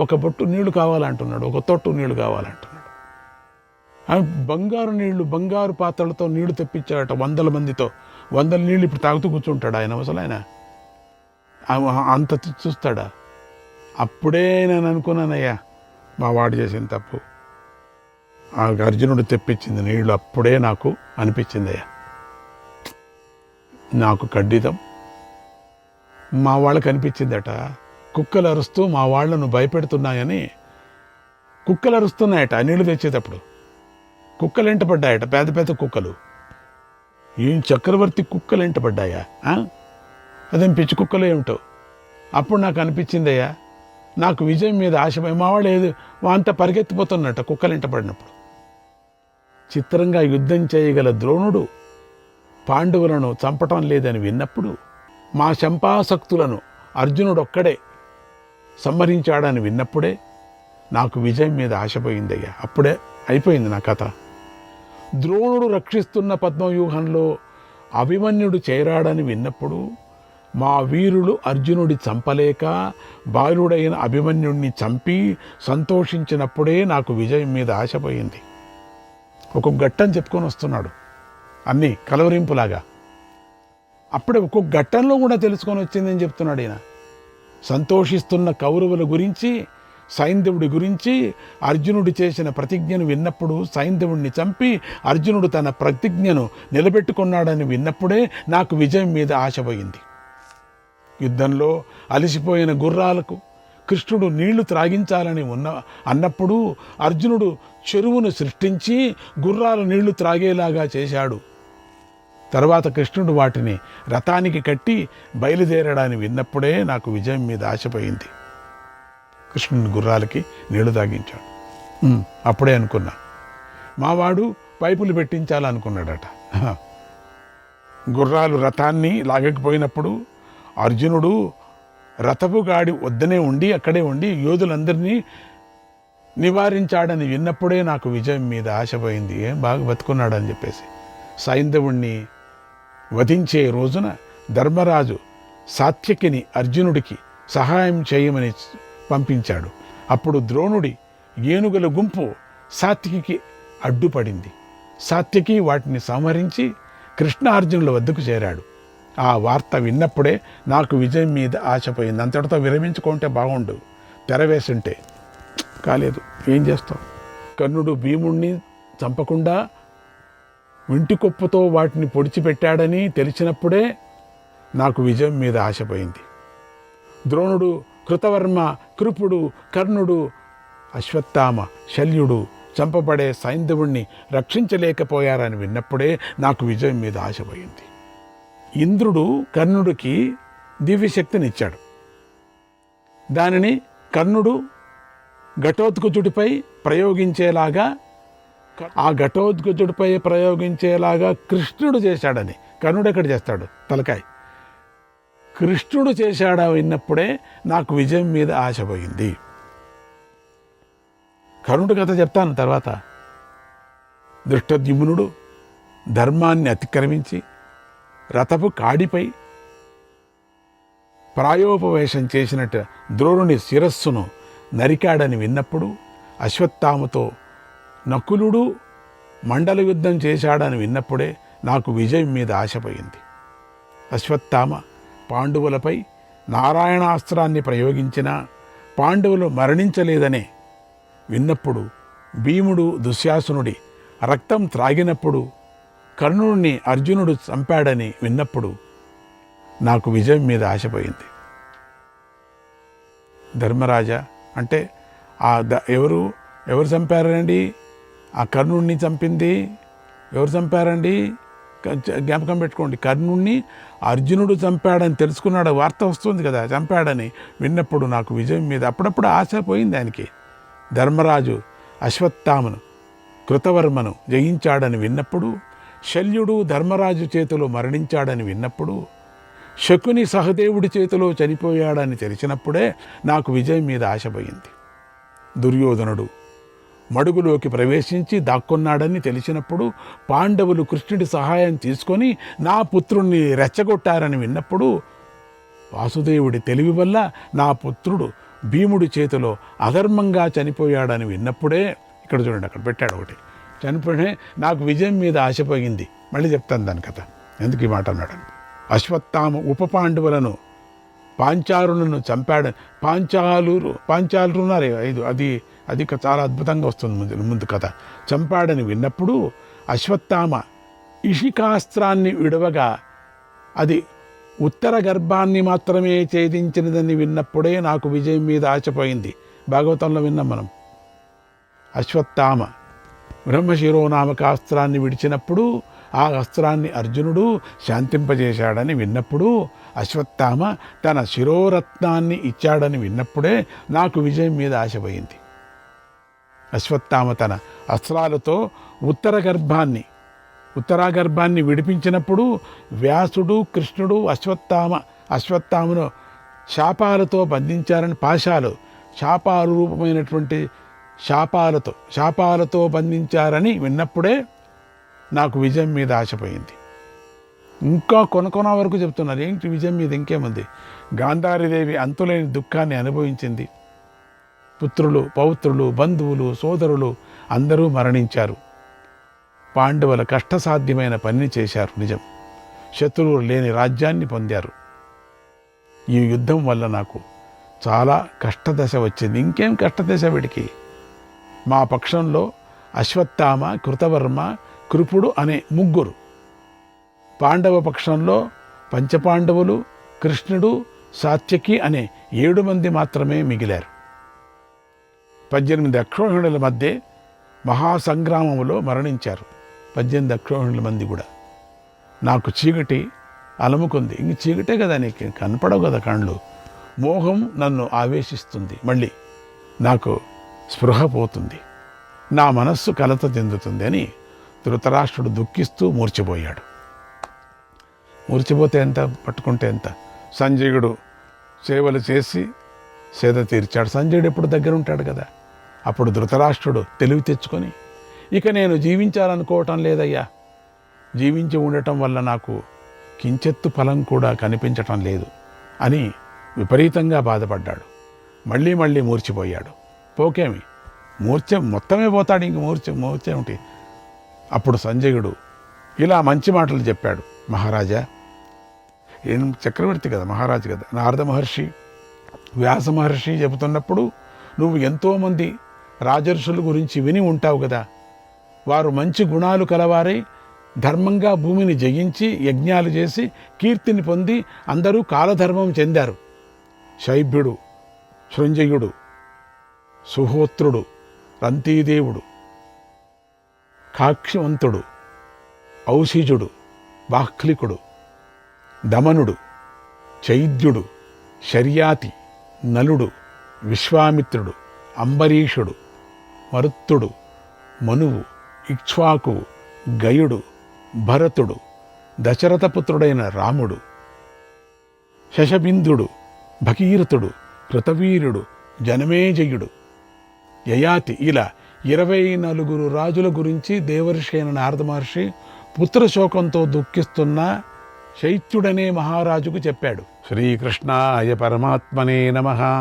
ఒక బొట్టు నీళ్లు కావాలంటున్నాడు, ఒక తొట్టు నీళ్లు కావాలంటున్నాడు. బంగారు నీళ్లు, బంగారు పాత్రలతో నీళ్లు తెప్పించాడట 100 మందితో. 100 నీళ్ళు ఇప్పుడు తాగుతూ కూర్చుంటాడు ఆయన. అసలు ఆయన అంత చూస్తాడా? అప్పుడే నేను అనుకున్నానయ్యా, మా వాడు చేసిన తప్పు. ఆ అర్జునుడు తెప్పించింది నీళ్లు అప్పుడే నాకు అనిపించిందయ్యా, నాకు ఖండితం. మా వాళ్ళకి అనిపించిందట, కుక్కలు అరుస్తూ మా వాళ్ళను భయపెడుతున్నాయని. కుక్కలు అరుస్తున్నాయట నీళ్లు తెచ్చేటప్పుడు. కుక్కలు ఎంటపడ్డాయట, పెద్ద పెద్ద కుక్కలు. ఏం చక్రవర్తి కుక్కలు ఎంటపడ్డాయా? అదేం పిచ్చి కుక్కలు ఏమిటో. అప్పుడు నాకు అనిపించిందయ్యా, నాకు విజయం మీద ఆశపై మా వాళ్ళు ఏదో అంతా పరిగెత్తిపోతున్నట్ట కుక్కలు ఎంటపడినప్పుడు. చిత్రంగా యుద్ధం చేయగల ద్రోణుడు పాండవులను చంపటం లేదని విన్నప్పుడు, మా శంపాసక్తులను అర్జునుడొక్కడే సంహరించాడని విన్నప్పుడే నాకు విజయం మీద ఆశపోయిందయ్యా. అప్పుడే అయిపోయింది నా కథ. ద్రోణుడు రక్షిస్తున్న పద్మవ్యూహంలో అభిమన్యుడు చేరాడని విన్నప్పుడు, మా వీరులు అర్జునుడి చంపలేక బాలుడైన అభిమన్యుడిని చంపి సంతోషించినప్పుడే నాకు విజయం మీద ఆశపోయింది. ఒక్కొక్క ఘట్టం చెప్పుకొని వస్తున్నాడు, అన్నీ కలవరింపులాగా. అప్పుడే ఒక్కొక్క ఘట్టంలో కూడా తెలుసుకొని వచ్చిందని చెప్తున్నాడు ఈయన. సంతోషిస్తున్న కౌరవుల గురించి, సైంధవుడి గురించి, అర్జునుడు చేసిన ప్రతిజ్ఞను విన్నప్పుడు, సైంధవుడిని చంపి అర్జునుడు తన ప్రతిజ్ఞను నిలబెట్టుకున్నాడని విన్నప్పుడే నాకు విజయం మీద ఆశపోయింది. యుద్ధంలో అలసిపోయిన గుర్రాలకు కృష్ణుడు నీళ్లు త్రాగించాలని అన్నప్పుడు అర్జునుడు చెరువును సృష్టించి గుర్రాలు నీళ్లు త్రాగేలాగా చేశాడు. తర్వాత కృష్ణుడు వాటిని రథానికి కట్టి బయలుదేరడాన్ని విన్నప్పుడే నాకు విజయం మీద ఆశపోయింది. కృష్ణుని గుర్రాలకి నీళ్లు తాగించాడు. అప్పుడే అనుకున్నా, మావాడు పైపులు పెట్టించాలనుకున్నాడట. గుర్రాలు రథాన్ని లాగకపోయినప్పుడు అర్జునుడు రథపు గాడి వద్దనే ఉండి అక్కడే ఉండి యోధులందరినీ నివారించాడని విన్నప్పుడే నాకు విజయం మీద ఆశపోయింది. ఏం బాగా బతుకున్నాడని చెప్పేసి. సైంధవుణ్ణి వధించే రోజున ధర్మరాజు సాత్యకిని అర్జునుడికి సహాయం చేయమని పంపించాడు. అప్పుడు ద్రోణుడి ఏనుగుల గుంపు సాత్యకికి అడ్డుపడింది. సాత్యకి వాటిని సంహరించి కృష్ణార్జునుల వద్దకు చేరాడు. ఆ వార్త విన్నప్పుడే నాకు విజయం మీద ఆశపోయింది. అంతటితో విరమించుకుంటే బాగుండు, తెరవేసుంటే. కాలేదు, ఏం చేస్తాం. కర్ణుడు భీముణ్ణి చంపకుండా వింటికొప్పుతో వాటిని పొడిచిపెట్టాడని తెలిసినప్పుడే నాకు విజయం మీద ఆశపోయింది. ద్రోణుడు, కృతవర్మ, కృపుడు, కర్ణుడు, అశ్వత్థామ, శల్యుడు చంపబడే సైంధవుణ్ణి రక్షించలేకపోయారని విన్నప్పుడే నాకు విజయం మీద ఆశపోయింది. ఇంద్రుడు కర్ణుడికి దివ్యశక్తినిచ్చాడు. దానిని కర్ణుడు ఘటోత్కచుడిపై ప్రయోగించేలాగా, ఆ ఘటోత్కచుడిపై ప్రయోగించేలాగా కృష్ణుడు చేశాడని. కర్ణుడు ఎక్కడ చేస్తాడు? తలకాయ. కృష్ణుడు చేశాడా విన్నప్పుడే నాకు విజయం మీద ఆశపోయింది. కర్ణుడి కథ చెప్తాను తర్వాత. దృష్టద్యుమ్నుడు ధర్మాన్ని అతిక్రమించి రథపు కాడిపై ప్రాయోపవేశం చేసినట్టు ద్రోణుని శిరస్సును నరికాడని విన్నప్పుడు, అశ్వత్థామతో నకులుడు మండల యుద్ధం చేశాడని విన్నప్పుడే నాకు విజయం మీద ఆశపోయింది. అశ్వత్థామ పాండవులపై నారాయణాస్త్రాన్ని ప్రయోగించినా పాండవులు మరణించలేదనే విన్నప్పుడు, భీముడు దుశ్శాసనుడి రక్తం త్రాగినప్పుడు, కర్ణుడిని అర్జునుడు చంపాడని విన్నప్పుడు నాకు విజయం మీద ఆశపోయింది. ధర్మరాజా అంటే ఎవరు చంపారండి? ఆ కర్ణుడిని చంపింది ఎవరు చంపారండి? జ్ఞాపకం పెట్టుకోండి. కర్ణుడిని అర్జునుడు చంపాడని తెలుసుకున్నాడు, వార్త వస్తుంది కదా, చంపాడని విన్నప్పుడు నాకు విజయం మీద అప్పుడప్పుడు ఆశ పోయింది ఆయనకి. ధర్మరాజు అశ్వత్థామను, కృతవర్మను జయించాడని విన్నప్పుడు, శల్యుడు ధర్మరాజు చేతిలో మరణించాడని విన్నప్పుడు, శకుని సహదేవుడి చేతిలో చనిపోయాడని తెలిసినప్పుడే నాకు విజయం మీద ఆశపోయింది. దుర్యోధనుడు మడుగులోకి ప్రవేశించి దాక్కున్నాడని తెలిసినప్పుడు, పాండవులు కృష్ణుడి సహాయం తీసుకొని నా పుత్రుణ్ణి రెచ్చగొట్టారని విన్నప్పుడు, వాసుదేవుడి తెలివి వల్ల నా పుత్రుడు భీముడి చేతిలో అధర్మంగా చనిపోయాడని విన్నప్పుడే, ఇక్కడ చూడండి అక్కడ పెట్టాడు ఒకటి, చనిపోయినే నాకు విజయం మీద ఆశపోయింది. మళ్ళీ చెప్తాను దాని కథ, ఎందుకు ఈ మాట అన్నాడు. అశ్వత్థామ ఉప పాండవులను పాంచాలులను చంపాడని, పాంచాలు ఉన్నారు 5, అది చాలా అద్భుతంగా వస్తుంది ముందు కథ. చంపాడని విన్నప్పుడు అశ్వత్థామ ఇషికాస్త్రాన్ని విడవగా అది ఉత్తర గర్భాన్ని మాత్రమే ఛేదించినదని విన్నప్పుడే నాకు విజయం మీద ఆశపోయింది. భాగవతంలో విన్నాం మనం. అశ్వత్థామ బ్రహ్మశిరోనామక అస్త్రాన్ని విడిచినప్పుడు ఆ అస్త్రాన్ని అర్జునుడు శాంతింపజేశాడని విన్నప్పుడు, అశ్వత్థామ తన శిరోరత్నాన్ని ఇచ్చాడని విన్నప్పుడే నాకు విజయం మీద ఆశపోయింది. అశ్వత్థామ తన అస్త్రాలతో ఉత్తరాగర్భాన్ని విడిపించినప్పుడు వ్యాసుడు కృష్ణుడు అశ్వత్థామను శాపాలతో బంధించారని, శాపాలు రూపమైనటువంటి శాపాలతో బంధించారని విన్నప్పుడే నాకు విజయం మీద ఆశపోయింది. ఇంకా కొన వరకు చెప్తున్నారు. ఏంటి విజయం మీద ఇంకేముంది? గాంధారీదేవి అంతులేని దుఃఖాన్ని అనుభవించింది. పుత్రులు, పౌత్రులు, బంధువులు, సోదరులు అందరూ మరణించారు. పాండవుల కష్టసాధ్యమైన పనిని చేశారు. నిజం, శత్రువులు లేని రాజ్యాన్ని పొందారు. ఈ యుద్ధం వల్ల నాకు చాలా కష్టదశ వచ్చింది. ఇంకేం కష్టదశ వీడికి? మా పక్షంలో అశ్వత్థామ, కృతవర్మ, కృపుడు అనే 3, పాండవ పక్షంలో పంచపాండవులు, కృష్ణుడు, సాత్యకి అనే 7 మంది మాత్రమే మిగిలారు. 18 అక్షోహిణుల మధ్య మహాసంగ్రామంలో మరణించారు 18 అక్షోహిణుల మంది కూడా. నాకు చీకటి అలముకుంది. ఇంక చీకటే కదా, నీకు కనపడవు కదా కళ్ళు. మోహం నన్ను ఆవేశిస్తుంది. మళ్ళీ నాకు స్పృహ పోతుంది, నా మనస్సు కలత చెందుతుంది అని ధృతరాష్ట్రుడు దుఃఖిస్తూ మూర్చిపోయాడు. మూర్చిపోతే ఎంత, పట్టుకుంటే ఎంత? సంజయుడు సేవలు చేసి సేద తీర్చాడు. సంజయుడు ఎప్పుడు దగ్గర ఉంటాడు కదా. అప్పుడు ధృతరాష్ట్రుడు తెలివి తెచ్చుకొని, ఇక నేను జీవించాలనుకోవటం లేదయ్యా, జీవించి ఉండటం వల్ల నాకు కించెత్తు ఫలం కూడా కనిపించటం లేదు అని విపరీతంగా బాధపడ్డాడు. మళ్ళీ మూర్చిపోయాడు. పోకేమి, మొత్తమే పోతాడు, ఇంక మూర్చే ఉంటే. అప్పుడు సంజయుడు ఇలా మంచి మాటలు చెప్పాడు. మహారాజా, చక్రవర్తి కదా, మహారాజు కదా, నారద మహర్షి, వ్యాస మహర్షి చెబుతున్నప్పుడు నువ్వు ఎంతోమంది రాజర్షుల గురించి విని ఉంటావు కదా. వారు మంచి గుణాలు కలవారై ధర్మంగా భూమిని జయించి యజ్ఞాలు చేసి కీర్తిని పొంది అందరూ కాలధర్మం చెందారు. శైభ్యుడు, శృంజయుడు, సుహోత్రుడు, రంతీదేవుడు, కాక్షివంతుడు, ఔషిజుడు, బాహ్లికుడు, దమనుడు, చైద్యుడు, శర్యాతి, నలుడు, విశ్వామిత్రుడు, అంబరీషుడు, మరుత్తుడు, మనువు, ఇక్ష్వాకువు, గయుడు, భరతుడు, దశరథపుత్రుడైన రాముడు, శశబిందుడు, భగీరథుడు, కృతవీరుడు, జనమేజయుడు, యయాతి, ఇలా 24 రాజుల గురించి దేవర్షి అయిన నారద మహర్షి పుత్రశోకంతో దుఃఖిస్తున్న శైత్యుడనే మహారాజుకు చెప్పాడు. శ్రీకృష్ణాయ పరమాత్మనే నమః.